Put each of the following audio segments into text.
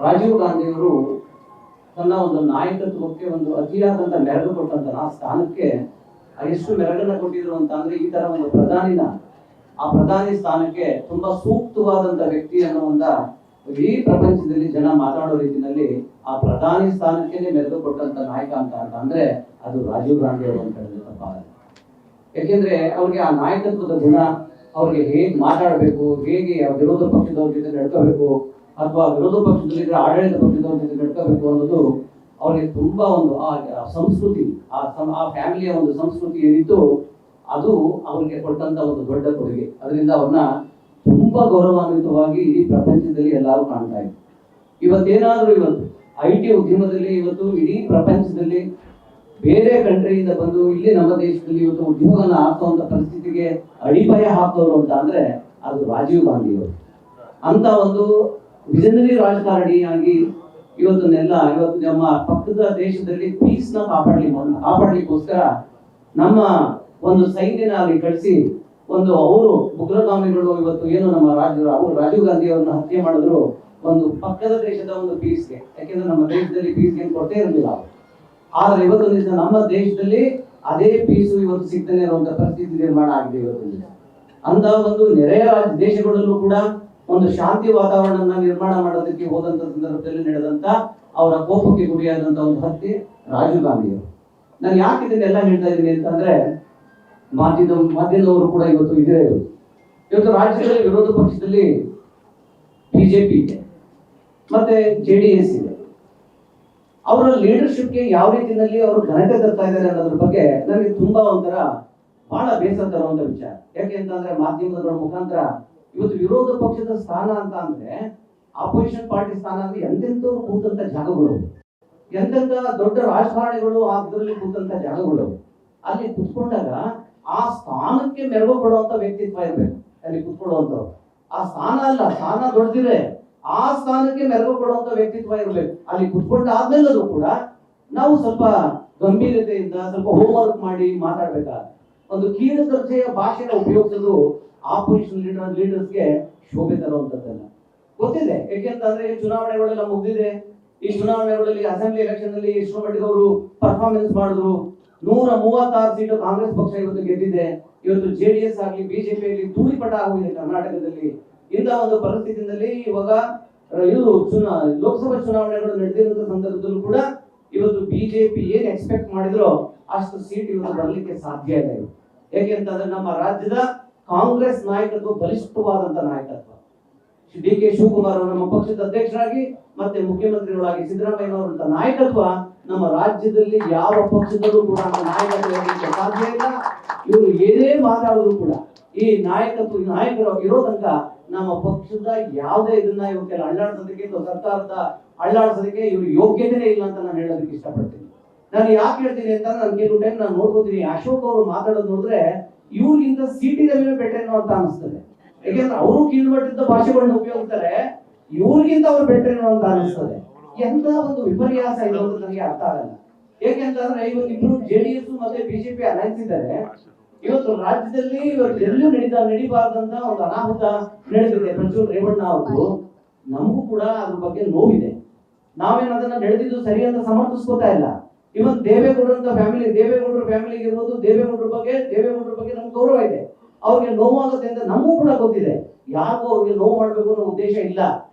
ರಾಜೀವ್ ಗಾಂಧಿಯವರು ತನ್ನ ಒಂದು ನಾಯಕತ್ವಕ್ಕೆ ಒಂದು ಅತಿಯಾದಂತ ಮೆರಗು ಕೊಟ್ಟಂತ ಆ ಸ್ಥಾನಕ್ಕೆ ಎಷ್ಟು ಮೆರಗನ್ನ ಕೊಟ್ಟಿದ್ರು ಅಂತ ಅಂದ್ರೆ ಈ ತರ ಒಂದು ಪ್ರಧಾನಿನ ಆ ಪ್ರಧಾನಿ ಸ್ಥಾನಕ್ಕೆ ತುಂಬಾ ಸೂಕ್ತವಾದಂತ ವ್ಯಕ್ತಿ ಅನ್ನುವಂತ ಇಡೀ ಪ್ರಪಂಚದಲ್ಲಿ ಜನ ಮಾತಾಡೋ ರೀತಿಯಲ್ಲಿ ಆ ಪ್ರಧಾನಿ ಸ್ಥಾನಕ್ಕೆ ಮೆರಗು ಕೊಟ್ಟಂತ ನಾಯಕ ಅಂತ ಅಂದ್ರೆ ಅದು ರಾಜೀವ್ ಗಾಂಧಿ ಅವರು ಅಂತ ಹೇಳಿದ್ರೆ ತಪ್ಪಾಗಲ್ಲ. ಯಾಕೆಂದ್ರೆ ಅವ್ರಿಗೆ ಆ ನಾಯಕತ್ವದ ಗುಣ, ಅವ್ರಿಗೆ ಹೇಗೆ ಮಾತಾಡಬೇಕು, ಹೇಗೆ ವಿರೋಧ ಪಕ್ಷದವ್ರ ಜೊತೆ ನಡ್ಕೋಬೇಕು ಅಥವಾ ವಿರೋಧ ಪಕ್ಷದಲ್ಲಿದ್ರೆ ಆಡಳಿತ ಪಕ್ಷದವ್ರ ಜೊತೆ ನಡ್ಕೋಬೇಕು ಅನ್ನೋದು ಅವ್ರಿಗೆ ತುಂಬಾ ಒಂದು ಆ ಸಂಸ್ಕೃತಿ, ಆ ಫ್ಯಾಮಿಲಿಯ ಒಂದು ಸಂಸ್ಕೃತಿ ಏನಿತ್ತು ಅದು ಅವ್ರಿಗೆ ಕೊಟ್ಟಂತ ಒಂದು ದೊಡ್ಡ ಕೊಡುಗೆ. ಅದರಿಂದ ಅವ್ರನ್ನ ತುಂಬಾ ಗೌರವಾನ್ವಿತವಾಗಿ ಇಡೀ ಪ್ರಪಂಚದಲ್ಲಿ ಎಲ್ಲರೂ ಕಾಣ್ತಾ ಇದ್ರು. ಇವತ್ತೇನಾದ್ರೂ ಇವತ್ತು IT ಉದ್ಯಮದಲ್ಲಿ ಇವತ್ತು ಇಡೀ ಪ್ರಪಂಚದಲ್ಲಿ ಬೇರೆ ಕಂಟ್ರಿಯಿಂದ ಬಂದು ಇಲ್ಲಿ ನಮ್ಮ ದೇಶದಲ್ಲಿ ಇವತ್ತು ಉದ್ಯೋಗನ ಹಾಕುವಂತ ಪರಿಸ್ಥಿತಿಗೆ ಅಡಿಪಾಯ ಹಾಕೋರು ಅಂತ ಅಂದ್ರೆ ಅದು ರಾಜೀವ್ ಗಾಂಧಿ ಅವರು. ಅಂತ ಒಂದು ವಿಜನರಿ ರಾಜಕಾರಣಿಯಾಗಿ ಇವತ್ತು ನಮ್ಮ ಪಕ್ಕದ ದೇಶದಲ್ಲಿ ಪೀಸ್ ನ ಕಾಪಾಡ್ಲಿಕ್ಕೋಸ್ಕರ ನಮ್ಮ ಒಂದು ಸೈನ್ಯನ ಅಲ್ಲಿ ಕಳಿಸಿ ಒಂದು ಅವರು ಉಗ್ರಗಾಮಿಗಳು ಇವತ್ತು ಏನು ನಮ್ಮ ರಾಜೀವ್ ಗಾಂಧಿ ಅವರನ್ನ ಹತ್ಯೆ ಮಾಡಿದ್ರು ಒಂದು ಪಕ್ಕದ ದೇಶದ ಒಂದು ಪೀಸ್ಗೆ. ಯಾಕೆಂದ್ರೆ ನಮ್ಮ ದೇಶದಲ್ಲಿ ಪೀಸ್ಗೆ ಕೊರತೆ ಇರಲಿಲ್ಲ. ಆದ್ರೆ ಇವತ್ತೊಂದು ದಿವಸ ನಮ್ಮ ದೇಶದಲ್ಲಿ ಅದೇ ಪೀಸು ಇವತ್ತು ಸಿಗ್ತಾನೆ ಇರುವಂತ ಪರಿಸ್ಥಿತಿ ನಿರ್ಮಾಣ ಆಗಿದೆ. ಇವತ್ತು ಅಂತ ಒಂದು ನೆರೆಯ ದೇಶಗಳಲ್ಲೂ ಕೂಡ ಒಂದು ಶಾಂತಿ ವಾತಾವರಣ ನಿರ್ಮಾಣ ಮಾಡೋದಕ್ಕೆ ಹೋದಂತ ಸಂದರ್ಭದಲ್ಲಿ ನಡೆದಂತ ಅವರ ಕೋಪಕ್ಕೆ ಗುರಿಯಾದಂತ ಒಂದು ಹತ್ಯೆ ರಾಜೀವ್ ಗಾಂಧಿಯವರು. ನಾನು ಯಾಕೆ ಇದನ್ನೆಲ್ಲ ಹೇಳ್ತಾ ಇದ್ದೀನಿ ಅಂತಂದ್ರೆ ಮಾಧ್ಯಮದವರು ಕೂಡ ಇವತ್ತು ಇದೇ ಇವತ್ತು ರಾಜ್ಯದಲ್ಲಿ ವಿರೋಧ ಪಕ್ಷದಲ್ಲಿ ಬಿಜೆಪಿ ಇದೆ ಮತ್ತೆ JDS ಇದೆ. ಅವರ ಲೀಡರ್ಶಿಪ್ಗೆ ಯಾವ ರೀತಿಯಲ್ಲಿ ಅವರು ಘನತೆ ತರ್ತಾ ಇದ್ದಾರೆ ಅನ್ನೋದ್ರ ಬಗ್ಗೆ ನನಗೆ ತುಂಬಾ ಒಂಥರ ಬಹಳ ಬೇಸರ ತರುವಂತ ವಿಚಾರ. ಯಾಕೆ ಅಂತಂದ್ರೆ ಮಾಧ್ಯಮಗಳ ಮುಖಾಂತರ ಇವತ್ತು ವಿರೋಧ ಪಕ್ಷದ ಸ್ಥಾನ ಅಂತ ಅಂದ್ರೆ ಆಪೋಸಿಷನ್ ಪಾರ್ಟಿ ಸ್ಥಾನ ಅಂದ್ರೆ ಎಂತೆಂಥವ್ರು ಕೂತಂತ ಜಾಗಗಳು, ಎಂತೆಂತ ದೊಡ್ಡ ರಾಜಕಾರಣಿಗಳು ಅದರಲ್ಲಿ ಕೂತಂತ ಜಾಗಗಳು. ಅಲ್ಲಿ ಕುತ್ಕೊಂಡಾಗ ಆ ಸ್ಥಾನಕ್ಕೆ ಮೆರಗು ಕೊಡುವಂತ ವ್ಯಕ್ತಿತ್ವ ಇರ್ಬೇಕು ಅಲ್ಲಿ ಕುತ್ಕೊಳ್ಳುವಂಥವ್ರು. ಆ ಸ್ಥಾನ ಅಲ್ಲ, ಸ್ಥಾನ ದೊಡ್ಡದಿದೆ, ಆ ಸ್ಥಾನಕ್ಕೆ ಮೆರಗು ಕೊಡುವಂತ ವ್ಯಕ್ತಿತ್ವ ಇರ್ಬೇಕು. ಅಲ್ಲಿ ಕುತ್ಕೊಂಡಾದ್ಮೇಲೂ ಕೂಡ ನಾವು ಸ್ವಲ್ಪ ಗಂಭೀರತೆಯಿಂದ ಸ್ವಲ್ಪ ಹೋಮ್ವರ್ಕ್ ಮಾಡಿ ಮಾತಾಡ್ಬೇಕಾದ್ರೆ ಒಂದು ಕೀಳು ದರ್ಜೆಯ ಭಾಷೆನ ಉಪಯೋಗಿಸೋದು ಆಪೋಸಿಷನ್ ಲೀಡರ್ಸ್ಗೆ ಶೋಭೆ ತರುವಂತದ್ದಲ್ಲ. ಗೊತ್ತಿದೆ, ಯಾಕೆಂತಂದ್ರೆ ಚುನಾವಣೆಗಳೆಲ್ಲ ಮುಗಿದಿದೆ. ಈ ಚುನಾವಣೆಗಳಲ್ಲಿ ಅಸೆಂಬ್ಲಿ ಎಲೆಕ್ಷನ್ ಅಲ್ಲಿ ಎಷ್ಟೋ ಮಟ್ಟಿಗೆ ಅವರು ಪರ್ಫಾರ್ಮೆನ್ಸ್ ಮಾಡಿದ್ರು. 136 ಸೀಟು ಕಾಂಗ್ರೆಸ್ ಪಕ್ಷ ಇವತ್ತು ಗೆದ್ದಿದೆ. ಇವತ್ತು JDS ಆಗಲಿ ಬಿಜೆಪಿ ಆಗಲಿ ಧೂಳಿಪಟ ಆಗಿದೆ ಕರ್ನಾಟಕದಲ್ಲಿ. ಇಂಥ ಒಂದು ಪರಿಸ್ಥಿತಿಯಲ್ಲಿ ಇವಾಗ ಲೋಕಸಭಾ ಚುನಾವಣೆಗಳು ನಡೆದಿರುವಂತ ಸಂದರ್ಭದಲ್ಲೂ ಕೂಡ ಇವತ್ತು ಬಿಜೆಪಿ ಏನ್ ಎಕ್ಸ್ಪೆಕ್ಟ್ ಮಾಡಿದ್ರು ಅಷ್ಟು ಸೀಟ್ ಇವತ್ತು ಬರಲಿಕ್ಕೆ ಸಾಧ್ಯ ಇಲ್ಲ. ಯಾಕೆ ಅಂತಂದ್ರೆ ನಮ್ಮ ರಾಜ್ಯದ ಕಾಂಗ್ರೆಸ್ ನಾಯಕತ್ವ ಬಲಿಷ್ಠವಾದಂತ ನಾಯಕತ್ವ. DK ಶಿವಕುಮಾರ್ ಅವರು ನಮ್ಮ ಪಕ್ಷದ ಅಧ್ಯಕ್ಷರಾಗಿ ಮತ್ತೆ ಮುಖ್ಯಮಂತ್ರಿಗಳಾಗಿ ಸಿದ್ದರಾಮಯ್ಯನವರಂತ ನಾಯಕತ್ವ ನಮ್ಮ ರಾಜ್ಯದಲ್ಲಿ ಯಾವ ಪಕ್ಷದಲ್ಲೂ ಕೂಡ ನಾಯಕತ್ವ ಇರಲಿಕ್ಕೆ ಸಾಧ್ಯ ಇಲ್ಲ. ಇವರು ಏನೇ ಮಾತಾಡಿದ್ರು ಕೂಡ ಈ ನಾಯಕರ ಇರೋ ತನಕ ನಮ್ಮ ಪಕ್ಷದ ಯಾವುದೇ ಇದನ್ನ ಇವಕ್ಕೆಲ್ಲ ಅಳ್ಳಾಡ್ಸೋದಕ್ಕೆ ಸರ್ಕಾರದ ಅಳ್ಳಾಡ್ಸೋದಕ್ಕೆ ಇವ್ರ ಯೋಗ್ಯತೆನೇ ಇಲ್ಲ ಅಂತ ನಾನು ಹೇಳೋದಕ್ಕೆ ಇಷ್ಟಪಡ್ತೀನಿ. ನಾನು ಯಾಕೆ ಹೇಳ್ತೀನಿ ಅಂತ ನಾನು ಕೆಲವು ಟೈಮ್ ನಾನು ನೋಡ್ಕೋತೀನಿ, ಅಶೋಕ್ ಅವರು ಮಾತಾಡೋದು ನೋಡಿದ್ರೆ ಇವ್ರಿಗಿಂತ ಸಿಟಿ ರವಿ ಬೆಟರ್ ಅಂತ ಅನಿಸ್ತದೆ. ಯಾಕೆಂದ್ರೆ ಅವರು ಕೀಳ್ಮಟ್ಟದ ಭಾಷೆಗಳನ್ನ ಉಪಯೋಗಿಸ್ತಾರೆ, ಇವ್ರಿಗಿಂತ ಅವ್ರು ಬೆಟರ್ ಅಂತ ಅನಿಸ್ತದೆ. ಎಂತ ಒಂದು ವಿಪರ್ಯಾಸ ಇದೆ ಅಂತ ನನಗೆ ಅರ್ಥ ಆಗಲ್ಲ. ಯಾಕೆಂತಂದ್ರೆ ಇವತ್ತು ಇಬ್ರು JDS ಮತ್ತೆ ಬಿಜೆಪಿ ಅಲೈನ್ಸ್ ಇದ್ದಾರೆ. ಇವತ್ತು ರಾಜ್ಯದಲ್ಲಿ ಇವತ್ತು ಎಲ್ಲೂ ನಡಿಬಾರ್ದಂತ ಒಂದು ಅನಾಹುತ ನಡೆದಿದೆ. ಪ್ರಜ್ವಲ್ ರೇವಣ್ಣ ಅವರು ನಮಗೂ ಕೂಡ ಅದ್ರ ಬಗ್ಗೆ ನೋವಿದೆ. ನಾವೇನ್ ಅದನ್ನ ನಡೆದಿದ್ದು ಸರಿ ಅಂತ ಸಮರ್ಥಿಸ್ಕೋತಾ ಇಲ್ಲ. ಇವನ್ ದೇವೇಗೌಡರ ಫ್ಯಾಮಿಲಿಗೆ ಇರ್ಬೋದು, ದೇವೇಗೌಡರ ಬಗ್ಗೆ ನಮ್ಗೆ ಗೌರವ ಇದೆ. ಅವ್ರಿಗೆ ನೋವಾಗುತ್ತೆ ಅಂತ ನಮಗೂ ಕೂಡ ಗೊತ್ತಿದೆ. ಯಾರಿಗೂ ಅವ್ರಿಗೆ ನೋವು ಮಾಡ್ಬೇಕು ಅನ್ನೋ ಉದ್ದೇಶ ಇಲ್ಲ.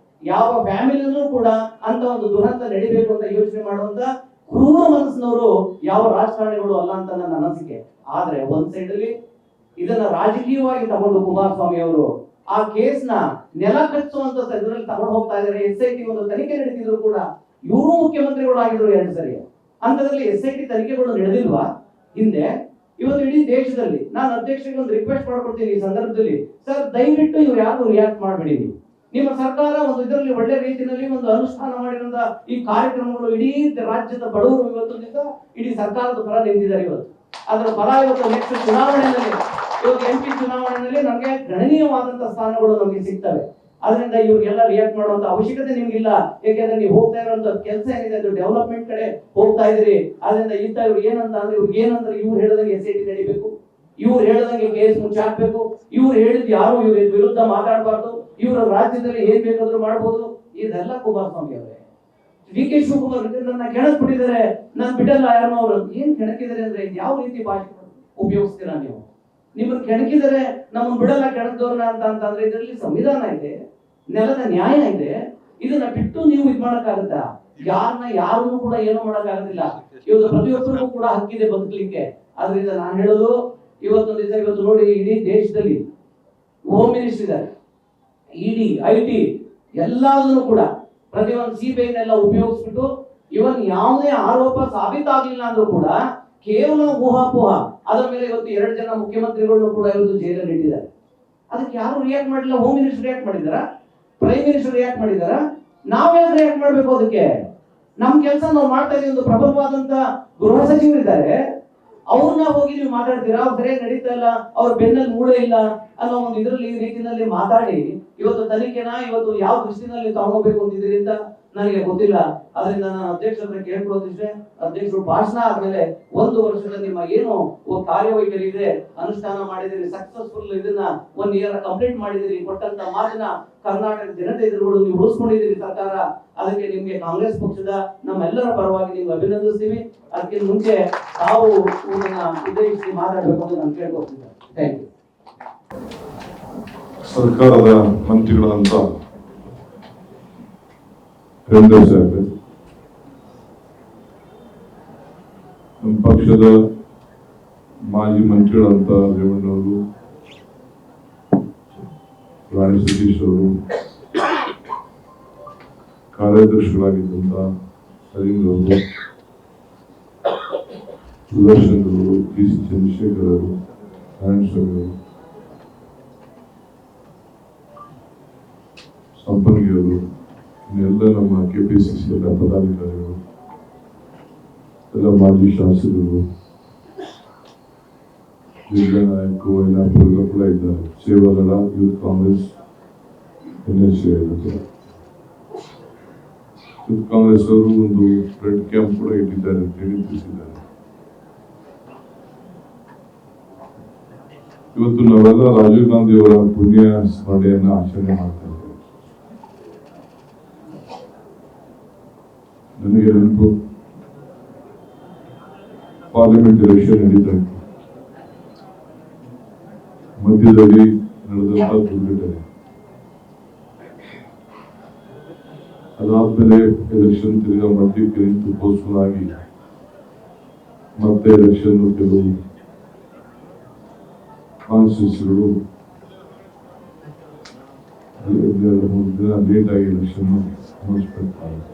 ಯಾವ ಫ್ಯಾಮಿಲಿನೂ ಕೂಡ ಅಂತ ಒಂದು ದುರಂತ ನಡಿಬೇಕು ಅಂತ ಯೋಚನೆ ಮಾಡುವಂತ ಕ್ರೂರ ಮನಸ್ಸಿನವರು ಯಾವ ರಾಜಕಾರಣಿಗಳು ಅಲ್ಲ ಅಂತ ನನ್ನ ಅನಿಸಿಕೆ. ಆದ್ರೆ ಒಂದ್ ಸೈಡ್ ಅಲ್ಲಿ ಇದನ್ನ ರಾಜಕೀಯವಾಗಿ ತಗೊಂಡು ಕುಮಾರಸ್ವಾಮಿ ಅವರು ಆ ಕೇಸ್ನ ನೆಲ ಕಚ್ಚುವಂತ ಇದರಲ್ಲಿ ತಗೊಂಡು ಹೋಗ್ತಾ ಇದ್ದಾರೆ. SIT ಒಂದು ತನಿಖೆ ನಡೆದಿದ್ರು ಕೂಡ ಇವರು ಮುಖ್ಯಮಂತ್ರಿಗಳು ಆಗಿದ್ರು 2 ಸರಿ. ಅಂತದ್ರಲ್ಲಿ SIT ತನಿಖೆಗಳು ನಡೆದಿಲ್ವಾ ಹಿಂದೆ? ಇವತ್ತು ಇಡೀ ದೇಶದಲ್ಲಿ ನಾನು ಅಧ್ಯಕ್ಷರಿಗೆ ಒಂದು ರಿಕ್ವೆಸ್ಟ್ ಮಾಡ್ಕೊಡ್ತೀನಿ ಈ ಸಂದರ್ಭದಲ್ಲಿ, ಸರ್ ದಯವಿಟ್ಟು ಇವ್ರು ಯಾರು ರಿಯಾಕ್ಟ್ ಮಾಡಬೇಡಿ. ನಿಮ್ಮ ಸರ್ಕಾರ ಒಂದು ಇದರಲ್ಲಿ ಒಳ್ಳೆ ರೀತಿಯಲ್ಲಿ ಒಂದು ಅನುಷ್ಠಾನ ಮಾಡಿರುವಂತ ಈ ಕಾರ್ಯಕ್ರಮಗಳು ಇಡೀ ರಾಜ್ಯದ ಬಡವರು ಇವತ್ತು ಇಡೀ ಸರ್ಕಾರದ ಪರ ನಿಂತಿದ್ದಾರೆ. ಇವತ್ತು ಅದರ ಪರ ಇವತ್ತು ನೆಕ್ಸ್ಟ್ ಚುನಾವಣೆಯಲ್ಲಿ ಇವತ್ತು MP ಚುನಾವಣೆಯಲ್ಲಿ ನಮಗೆ ಗಣನೀಯವಾದಂತಹ ಸ್ಥಾನಗಳು ನಮಗೆ ಸಿಗ್ತವೆ. ಅದರಿಂದ ಇವ್ರಿಗೆಲ್ಲ ರಿಯಾಕ್ಟ್ ಮಾಡುವಂತ ಅವಶ್ಯಕತೆ ನಿಮ್ಗಿಲ್ಲ. ಯಾಕೆಂದ್ರೆ ನೀವು ಹೋಗ್ತಾ ಇರುವಂತ ಕೆಲಸ ಏನಿದೆ ಅದು ಡೆವಲಪ್ಮೆಂಟ್ ಕಡೆ ಹೋಗ್ತಾ ಇದ್ರಿ. ಅದರಿಂದ ಇವ್ರು ಏನಂತ ಅಂದ್ರೆ ಇವ್ರು ಹೇಳದಂಗೆ SIT ನಡಿಬೇಕು, ಇವ್ರು ಹೇಳದಂಗೆ ಕೇಸ್ ಮುಚ್ಚಾಕ್ಬೇಕು, ಇವ್ರು ಹೇಳಿದ್ ಯಾರು ಇವ್ರ ವಿರುದ್ಧ ಮಾತಾಡಬಾರ್ದು, ಇವರ ರಾಜ್ಯದಲ್ಲಿ ಏನ್ ಬೇಕಾದ್ರೂ ಮಾಡ್ಬೋದು. ಇದೆಲ್ಲ ಕುಮಾರಸ್ವಾಮಿ ಅವರೇ. ಡಿ ಕೆ ಶಿವಕುಮಾರ್ ನನ್ನ ಕೆಣಕ್ ಬಿಟ್ಟಿದ್ದಾರೆ, ನಾನು ಬಿಡಲ್ಲ ಯಾರನ್ನೋ ಅವರು. ಏನ್ ಕೆಣಕಿದ್ದಾರೆ ಅಂದ್ರೆ ಯಾವ ರೀತಿ ಭಾಷೆ ಉಪಯೋಗಿಸ್ತೀರಾ ನೀವು? ನಿಮ್ಮನ್ನು ಕೆಣಕಿದರೆ ನಮ್ಮನ್ನು ಬಿಡಲ್ಲ ಕೆಣಕ್ದವ್ರನ್ನ ಅಂತಂದ್ರೆ ಇದರಲ್ಲಿ ಸಂವಿಧಾನ ಇದೆ, ನೆಲದ ನ್ಯಾಯ ಇದೆ. ಇದನ್ನ ಬಿಟ್ಟು ನೀವು ಇದ್ ಮಾಡಕ್ಕಾಗತ್ತಾ? ಯಾರನ್ನು ಕೂಡ ಏನು ಮಾಡಕ್ಕಾಗೋದಿಲ್ಲ. ಇವತ್ತು ಪ್ರತಿಯೊಬ್ಬರಿಗೂ ಕೂಡ ಹಕ್ಕಿದೆ ಬದುಕಲಿಕ್ಕೆ. ಆದ್ರಿಂದ ನಾನು ಹೇಳೋದು ಇವತ್ತೊಂದು ದಿವಸ, ಇವತ್ತು ನೋಡಿ ಇಡೀ ದೇಶದಲ್ಲಿ ಹೋಮ್ ಮಿನಿಸ್ಟರ್ ಇದ್ದಾರೆ, ಇಡಿ, ಐಟಿ ಎಲ್ಲದನ್ನು ಕೂಡ ಪ್ರತಿಯೊಂದು ಸಿಬಿಐನೆಲ್ಲ ಉಪಯೋಗಿಸ್ಬಿಟ್ಟು ಇವನ್ ಯಾವುದೇ ಆರೋಪ ಸಾಬೀತಾಗ್ಲಿಲ್ಲ ಅಂದ್ರೂ ಕೂಡ ಕೇವಲ ಊಹಾಪೋಹ ಅದರ ಮೇಲೆ ಇವತ್ತು 2 ಜನ ಮುಖ್ಯಮಂತ್ರಿಗಳನ್ನು ಕೂಡ ಇವತ್ತು ಜೈಲಲ್ಲಿ ಇಟ್ಟಿದ್ದಾರೆ. ಅದಕ್ಕೆ ಯಾರು ರಿಯಾಕ್ಟ್ ಮಾಡಿಲ್ಲ. ಹೋಮ್ ಮಿನಿಸ್ಟರ್ ರಿಯಾಕ್ಟ್ ಮಾಡಿದಾರ, ಪ್ರೈಮ್ ಮಿನಿಸ್ಟರ್ ರಿಯಾಕ್ಟ್ ಮಾಡಿದಾರ. ನಾವ್ಯಾಕೆ ರಿಯಾಕ್ಟ್ ಮಾಡ್ಬೇಕು? ಅದಕ್ಕೆ ನಮ್ ಕೆಲಸ ನಾವು ಮಾಡ್ತಾ ಇದೀವಿ. ಒಂದು ಪ್ರಬಲವಾದಂತ ಗೃಹ ಸಚಿವರಿದ್ದಾರೆ, ಅವ್ರನ್ನ ಹೋಗಿ ನೀವು ಮಾತಾಡ್ತೀರಾ? ಅವ್ರು ಸರಿಯಾಗಿ ನಡೀತಾ ಇಲ್ಲ, ಅವ್ರ ಬೆನ್ನಲ್ಲಿ ಮೂಳೆ ಇಲ್ಲ ಅನ್ನೋ ಒಂದು ಇದರಲ್ಲಿ ಈ ರೀತಿಯಲ್ಲಿ ಮಾತಾಡಿ ಇವತ್ತು ತನಿಖೆನ ಇವತ್ತು ಯಾವ ದೃಷ್ಟಿನಲ್ಲಿ ತಗೊಂಡ್ಬೇಕು ಅಂತಿದ್ದೀರಿ ಅಂತ ನನಗೆ ಗೊತ್ತಿಲ್ಲ. ಅದರಿಂದ ನಾನು ಅಧ್ಯಕ್ಷರ ಕೇಳ್ಕೊಳ್ಳೋದಿಷ್ಟೇ, ಅಧ್ಯಕ್ಷರು ಭಾಷಣ ಆದ್ಮೇಲೆ 1 ವರ್ಷದ ನಿಮ್ಮ ಏನು ಕಾರ್ಯವೈಖರಿ ಇದೆ, ಅನುಷ್ಠಾನ ಮಾಡಿದಿರಿ, ಸಕ್ಸಸ್ಫುಲ್ ಇದನ್ನ 1 ಇಯರ್ ಕಂಪ್ಲೀಟ್ ಮಾಡಿದಿರಿ, ಕೊಟ್ಟಂತ ಮಾತಿನ ಕರ್ನಾಟಕ ಜನತೆ ಎದುರುಗಳು ನೀವು ಉಳಿಸ್ಕೊಂಡಿದ್ದೀರಿ ಸರ್ಕಾರ. ಅದಕ್ಕೆ ನಿಮ್ಗೆ ಕಾಂಗ್ರೆಸ್ ಪಕ್ಷದ ನಮ್ಮೆಲ್ಲರ ಪರವಾಗಿ ನೀವು ಅಭಿನಂದಿಸ್ತೀವಿ. ಅದಕ್ಕೆ ಮುಂಚೆ ತಾವು ಉದ್ದೇಶಿಸಿ ಮಾತಾಡಬೇಕು ಅಂತ ನಾನು ಕೇಳ್ಕೊಳ್ತಿದ್ದೆ. Thank you. ಸರ್ಕಾರದ ಮಂತ್ರಿಗಳಂತ ರೇಂದ್ರ ಸಾಹೇಬ್, ನಮ್ಮ ಪಕ್ಷದ ಮಾಜಿ ಮಂತ್ರಿಗಳಂತ ರೇವಣ್ಣವರು, ರಾಣಿ ಸತೀಶ್ ಅವರು, ಕಾರ್ಯದರ್ಶಿಗಳಾಗಿದ್ದಂತ ಸಲೀಂ ಅವರು, ಸುದರ್ಶನ್ ಅವರು, ಟಿ ಸಿ ಚಂದ್ರಶೇಖರ್ ಅವರು, ನಾರಾಯಣಸ್ವಾಮಿ ಅವರು, ಸಂಪನ್ಗಿಯವರು, ಇನ್ನೆಲ್ಲ ನಮ್ಮ ಕೆಪಿಸಿಸಿ ಎಲ್ಲ ಪದಾಧಿಕಾರಿಗಳು, ಎಲ್ಲ ಮಾಜಿ ಶಾಸಕರು, ಜಿಲ್ಲಾ ನಾಯಕರು ಎಲ್ಲ ಕೂಡ ಇದ್ದಾರೆ. Seva Dal, youth Congress, NSA youth Congress ಅವರು ಒಂದು ಬ್ಲಡ್ ಕ್ಯಾಂಪ್ ಕೂಡ ಇಟ್ಟಿದ್ದಾರೆ ಅಂತ ಹೇಳಿ ತಿಳಿಸಿದ್ದಾರೆ. ಇವತ್ತು ನಾವೆಲ್ಲ ರಾಜೀವ್ ಗಾಂಧಿ ಅವರ ಪುಣ್ಯ ಸ್ಮರಣೆಯನ್ನ ಆಚರಣೆ ಮಾಡ್ತಾ ಇದ್ದೇವೆ. ನನಗೆ ನೆನಪು, ಪಾರ್ಲಿಮೆಂಟ್ ಎಲೆಕ್ಷನ್ ನಡೀತಾ ಇತ್ತು, ಮಧ್ಯದಲ್ಲಿ ನಡೆದಂತ ದುರ್ಘಟನೆ. ಅದಾದ್ಮೇಲೆ ಎಲೆಕ್ಷನ್ ತಿರುಗಾ ಮಧ್ಯಕ್ಕೆ ನಿಂತು ಪೋಸ್ಟ್ಪೋನ್ ಆಗಿ ಮತ್ತೆ ಎಲೆಕ್ಷನ್ ಕೆಲವು ಕಾನ್ಸ್ಟಿಟ್ಯೂನ್ಸಿಗಳು 2-3 ದಿನ ಲೇಟ್ ಆಗಿ ಎಲೆಕ್ಷನ್ ಅನೌನ್ಸ್ಮೆಂಟ್ ಮಾಡಿದ್ರು.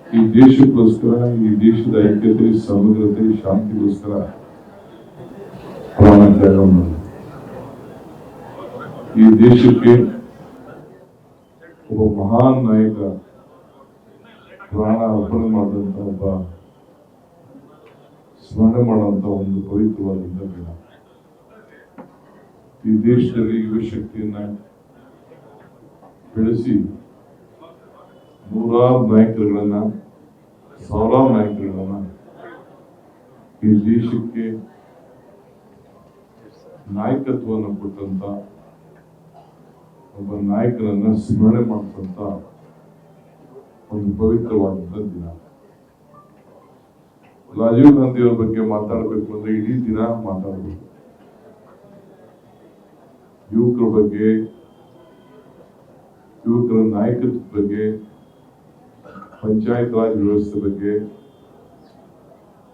ಈ ದೇಶಕ್ಕೋಸ್ಕರ, ಈ ದೇಶದ ಐಕ್ಯತೆ, ಸಮಗ್ರತೆ, ಶಾಂತಿಗೋಸ್ಕರ ಪ್ರಾಣ ತ್ಯಾಗ ಮಾಡಿದ್ರು. ಈ ದೇಶಕ್ಕೆ ಒಬ್ಬ ಮಹಾನ್ ನಾಯಕ ಪ್ರಾಣ ಅರ್ಪಣೆ ಮಾಡಿದಂತ ಒಬ್ಬ ಸ್ಮರಣೆ ಮಾಡುವಂತ ಒಂದು ಪವಿತ್ರವಾದಂತ ದಿನ. ಈ ದೇಶದಲ್ಲಿ ಯುವ ಶಕ್ತಿಯನ್ನ ಬೆಳೆಸಿ 100 ನಾಯಕರುಗಳನ್ನ, 1000 ನಾಯಕರುಗಳನ್ನ ಈ ದೇಶಕ್ಕೆ ನಾಯಕತ್ವವನ್ನು ಕೊಟ್ಟಂತ ಒಬ್ಬ ನಾಯಕರನ್ನ ಸ್ಮರಣೆ ಮಾಡಿದಂತ ಒಂದು ಪವಿತ್ರವಾದಂತ ದಿನ. ರಾಜೀವ್ ಗಾಂಧಿ ಅವರ ಬಗ್ಗೆ ಮಾತಾಡಬೇಕು ಅಂದ್ರೆ ಇಡೀ ದಿನ ಮಾತಾಡಬೇಕು. ಯುವಕರ ಬಗ್ಗೆ, ಯುವಕರ ನಾಯಕತ್ವದ ಬಗ್ಗೆ, ಪಂಚಾಯತ್ ರಾಜ್ ವ್ಯವಸ್ಥೆ ಬಗ್ಗೆ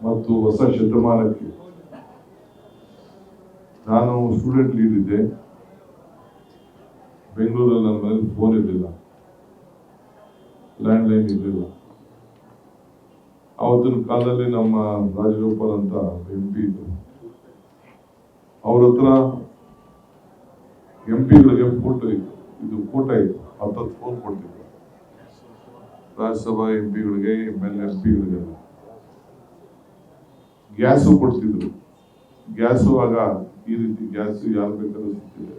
ಮತ್ತು ಹೊಸ ಶತಮಾನಕ್ಕೆ. ನಾನು ಸ್ಟೂಡೆಂಟ್ ಲೀಡ್ ಇದ್ದೆ. ಬೆಂಗಳೂರಲ್ಲಿ ನನ್ನ ಮನೇಲಿ ಫೋನ್ ಇರಲಿಲ್ಲ, ಲ್ಯಾಂಡ್ಲೈನ್ ಇರಲಿಲ್ಲ. ಆವತ್ತಿನ ಕಾಲದಲ್ಲಿ ನಮ್ಮ ರಾಜಗೋಪಾಲ್ ಅಂತ MP ಇದ್ರು. ಅವ್ರ ಹತ್ರ MP ಗಳಿಗೆ ಫೋಟೋ ಇತ್ತು, ಇದು ಫೋಟೋ ಇತ್ತು, 10 ಫೋನ್ ಕೊಡ್ತಿದ್ರು ರಾಜ್ಯಸಭಾ MP ಗಳಿಗೆ, MLA MP ಗಳಿಗೆಲ್ಲ. ಗ್ಯಾಸು ಕೊಡ್ತಿದ್ರು. ಗ್ಯಾಸು ಆಗ ಈ ರೀತಿ ಗ್ಯಾಸು ಯಾರು ಬೇಕಾದ್ರೂ ಸಿಗ್ತಿದೆ.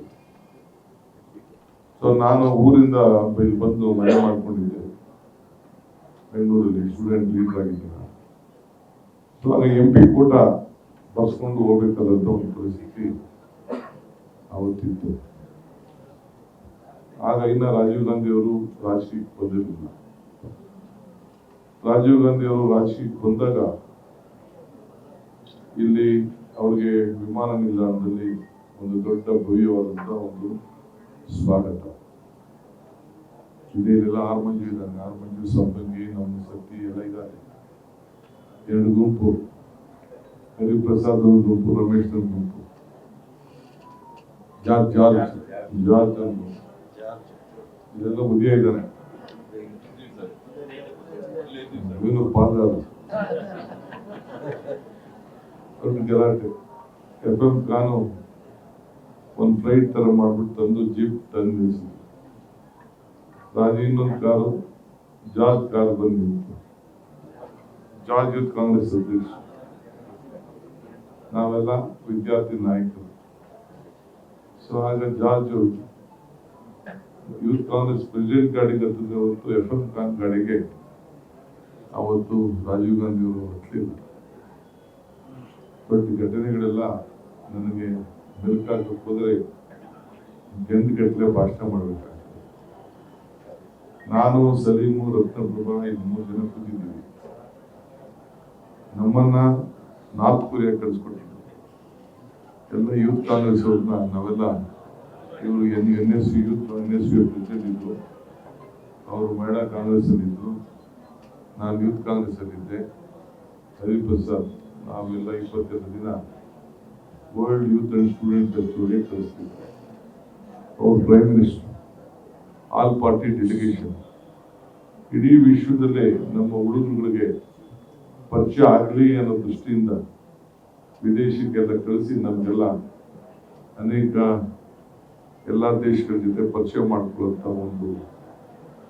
ಸೊ ನಾನು ಊರಿಂದ ಇಲ್ಲಿ ಬಂದು ಮನೆ ಮಾಡ್ಕೊಂಡಿದ್ದೆ ಬೆಂಗಳೂರಲ್ಲಿ, ಸ್ಟೂಡೆಂಟ್ ಲೀಡರ್ ಆಗಿದ್ದೆ. ಸೊ ಆಗ MP ಕೂಟ ಬರ್ಸ್ಕೊಂಡು ಹೋಗ್ಬೇಕಾದಂತ ಒಂದು ಪರಿಸ್ಥಿತಿ ಅವತ್ತಿತ್ತು. ಆಗ ಇನ್ನ ರಾಜೀವ್ ಗಾಂಧಿ ಅವರು ರಾಜಕೀಯಕ್ಕೆ ಬಂದಿರಲಿಲ್ಲ. ರಾಜೀವ್ ಗಾಂಧಿ ಅವರು ರಾಜಕೀಯಕ್ಕೆ ಬಂದಾಗ ಇಲ್ಲಿ ಅವ್ರಿಗೆ ವಿಮಾನ ನಿಲ್ದಾಣದಲ್ಲಿ ಒಂದು ದೊಡ್ಡ ಭವ್ಯವಾದಂತಹ ಒಂದು ಸ್ವಾಗತ. ಇದೇನೆಲ್ಲ ಆರು ಮಂಜು ಇದ್ದಾನೆ, ಆರು ಮಂಜು ಸಂಪಂಗಿ, ನಮ್ಮ ಸತಿ ಎಲ್ಲ ಇದ್ದಾರೆ. ಎರಡು ಗುಂಪು, ಹರಿಪ್ರಸಾದ್ ಒಂದು ಗುಂಪು, ರಮೇಶ್ ಒಂದು ಗುಂಪು, ಜಾರ್ಜ್ ಒಂದು ಇದೆಲ್ಲ ಬುದ್ಧಿಯ ಇದ್ದಾನೆ. ಇವನು ಪಾದ ಗಲಾಟೆ. FM ಖಾನು ಒಂದು ಫ್ಲೈಟ್ ತರ ಮಾಡ್ಬಿಟ್ಟು ತಂದು ಜೀಪ್ ತಂದು ನಿಲ್ಸಿದ್ರು. ಇನ್ನೊಂದು ಕಾರು, ಜಾರ್ಜ್ ಕಾರ್ ಬಂದು ನಿಂತು. ಜಾರ್ಜ್ ಯೂತ್ ಕಾಂಗ್ರೆಸ್ ಅಧ್ಯಕ್ಷ, ನಾವೆಲ್ಲ ವಿದ್ಯಾರ್ಥಿ ನಾಯಕರು. ಸೊ ಆಗ ಜಾರ್ಜ್ ಯೂತ್ ಕಾಂಗ್ರೆಸ್ ಪ್ರೆಸಿಡೆಂಟ್ ಗಾಡಿಗೆ ಹತ್ತಿದ್ರೆ ಹೊರತು FM ಖಾನ್ ಗಾಡಿಗೆ ಅವತ್ತು ರಾಜೀವ್ ಗಾಂಧಿ ಅವರು ಹತ್ತಲಿಲ್ಲ. ಬಟ್ ಘಟನೆಗಳೆಲ್ಲ ನನಗೆ ಮೆಲುಕಾಗಕ್ಕೆ ಹೋದರೆ ಗಂಟೆ ಭಾಷಣ ಮಾಡಬೇಕಾಗ್ತದೆ. ನಾನು, ಸಲೀಮು, ರತ್ನಪ್ರಭಾ ಇದು 3 ಜನ ಕೂತಿದ್ದೀವಿ. ನಮ್ಮನ್ನ ನಾರ್ತ್ ಕೊರಿಯಾ ಕಳಿಸ್ಕೊಟ್ಟಿದ್ರು. ಎಲ್ಲ ಯೂತ್ ಕಾಂಗ್ರೆಸ್ ಅವ್ರನ್ನ ನಾವೆಲ್ಲ ಇವರು NSU ಪ್ರೆಸಿಡೆಂಟ್ ಇದ್ರು, ಅವರು ಮಹಿಳಾ ಕಾಂಗ್ರೆಸ್ ಅಲ್ಲಿ ಇದ್ರು, ನಾನು ಯೂತ್ ಕಾಂಗ್ರೆಸ್ ಅಲ್ಲಿದ್ದೆ. ಹರಿಪ್ರಸಾದ್ ನಾವೆಲ್ಲ 22 ದಿನ ವರ್ಲ್ಡ್ ಯೂತ್ ಅಂಡ್ ಸ್ಟೂಡೆಂಟ್ ಫೆಸ್ಟಿವಲ್ಗೆ ಕಳಿಸ್ತಿದ್ದೆ. ಅವ್ರ prime minister, all party delegation, ಇಡೀ ವಿಶ್ವದಲ್ಲೇ ನಮ್ಮ ಹುಡುಗರುಗಳಿಗೆ ಪರಿಚಯ ಆಗಲಿ ಅನ್ನೋ ದೃಷ್ಟಿಯಿಂದ ವಿದೇಶಕ್ಕೆಲ್ಲ ಕಳಿಸಿ ನಮಗೆಲ್ಲ ಅನೇಕ ಎಲ್ಲ ದೇಶಗಳ ಜೊತೆ ಪರಿಚಯ ಮಾಡಿಕೊಳ್ಳುವಂಥ ಒಂದು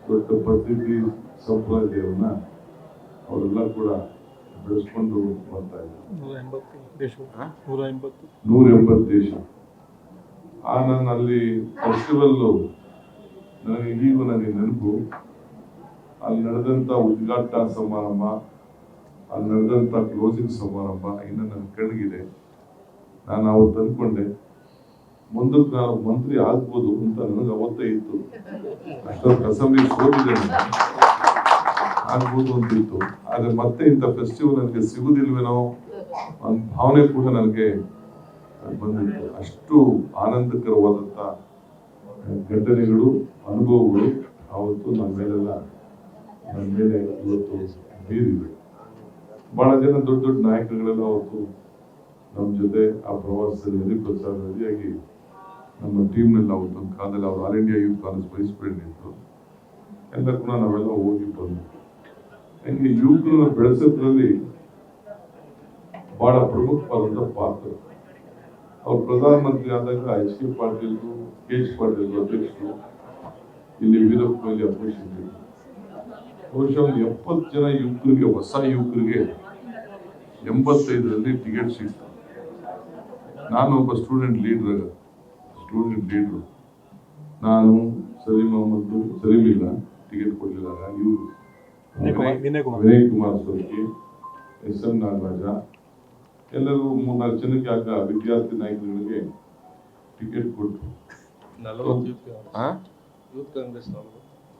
ದೊಡ್ಡ ಪದ್ಧತಿ ಸಂಪ್ರದಾಯವನ್ನ ಅವರೆಲ್ಲ ಕೂಡ ಬೆಳೆಸ್ಕೊಂಡು ಬರ್ತಾ ಇದ್ದಾರೆ. 180 ದೇಶ. ನಾನು ಅಲ್ಲಿ ಫೆಸ್ಟಿವಲ್ಲು ನನಗೆ ಈಗೂ ನನಗೆ ನೆನಪು. ಅಲ್ಲಿ ನಡೆದಂಥ ಉದ್ಘಾಟನಾ ಸಮಾರಂಭ, ಅಲ್ಲಿ ನಡೆದಂಥ ಕ್ಲೋಸಿಂಗ್ ಸಮಾರಂಭ ಇನ್ನು ನನ್ನ ಕಣ್ಣಿಗಿದೆ. ನಾನು ಅವತ್ತು ಅಂದ್ಕೊಂಡೆ ಮುಂದಕ್ಕೆ ನಾನು ಮಂತ್ರಿ ಆಗ್ಬೋದು ಅಂತ ನನಗೆ ಅವತ್ತೇ ಇತ್ತು. ಅಷ್ಟೊಂದು ಅಸೆಂಬ್ಲಿ ಸೋತಿದ್ದೇನೆ, ಆಗ್ಬೋದು ಅಂತಿತ್ತು. ಆದರೆ ಮತ್ತೆ ಇಂಥ ಫೆಸ್ಟಿವಲ್ ನನಗೆ ಸಿಗುದಿಲ್ವೇನೋ ಒಂದು ಭಾವನೆ ಕೂಡ ನನಗೆ ಬಂದಿತ್ತು. ಅಷ್ಟು ಆನಂದಕರವಾದಂಥ ಘಟನೆಗಳು, ಅನುಭವಗಳು ಆವತ್ತು ನನ್ನ ಮೇಲೆ ಇವತ್ತು ಬೀರಿವೆ. ಬಹಳ ಜನ ದೊಡ್ಡ ದೊಡ್ಡ ನಾಯಕರುಗಳೆಲ್ಲ ಅವತ್ತು ನಮ್ಮ ಜೊತೆ ಆ ಪ್ರವಾಸದಲ್ಲಿ ಹರಿಪ್ರಸಾದ್ ರೆಡಿಯಾಗಿ ನಮ್ಮ ಟೀಮ್ನಲ್ಲಿ ಅವತ್ತೊಂದು ಕಾಲದಲ್ಲಿ ಅವರು all India youth Congress vice president ಇದ್ರು. ಎಲ್ಲ ಕೂಡ ನಾವೆಲ್ಲ ಹೋಗಿ ಬಂದು ಹಂಗೆ ಯುವಕರನ್ನ ಬೆಳೆಸೋದ್ರಲ್ಲಿ ಬಹಳ ಪ್ರಮುಖವಾದಂಥ ಪಾತ್ರ. ಅವ್ರು ಪ್ರಧಾನಮಂತ್ರಿ ಆದಾಗ HK ಪಾಟೀಲ್, KH ಪಾಟೀಲ್ ಅಧ್ಯಕ್ಷರು, ಇಲ್ಲಿ ವೀರಪ್ಪ ಮೊಯ್ಲಿ ಅಧ್ಯಕ್ಷರು. ಬಹುಶಃ ಒಂದು 70 ಜನ ಯುವಕರಿಗೆ, ಹೊಸ ಯುವಕರಿಗೆ 85ರಲ್ಲಿ ಟಿಕೆಟ್ ಸಿಕ್ತು. ನಾನು ಒಬ್ಬ ಸ್ಟೂಡೆಂಟ್ ಲೀಡ್ರು. ನಾನು ಸಲೀಮಿಲ್ಲ, ಟಿಕೆಟ್ ಕೊಡಲಿಲ್ಲ. ಇವರು ವಿನಯ್ ಕುಮಾರ್ ಸೋರ್ಕಿ, SM ನಾಗರಾಜ, ಎಲ್ಲರೂ 3-4 ಜನಕ್ಕೆ ಆಗ ವಿದ್ಯಾರ್ಥಿ ನಾಯಕರುಗಳಿಗೆ ಟಿಕೆಟ್ ಕೊಟ್ಟರು. ಯೂತ್ ಕಾಂಗ್ರೆಸ್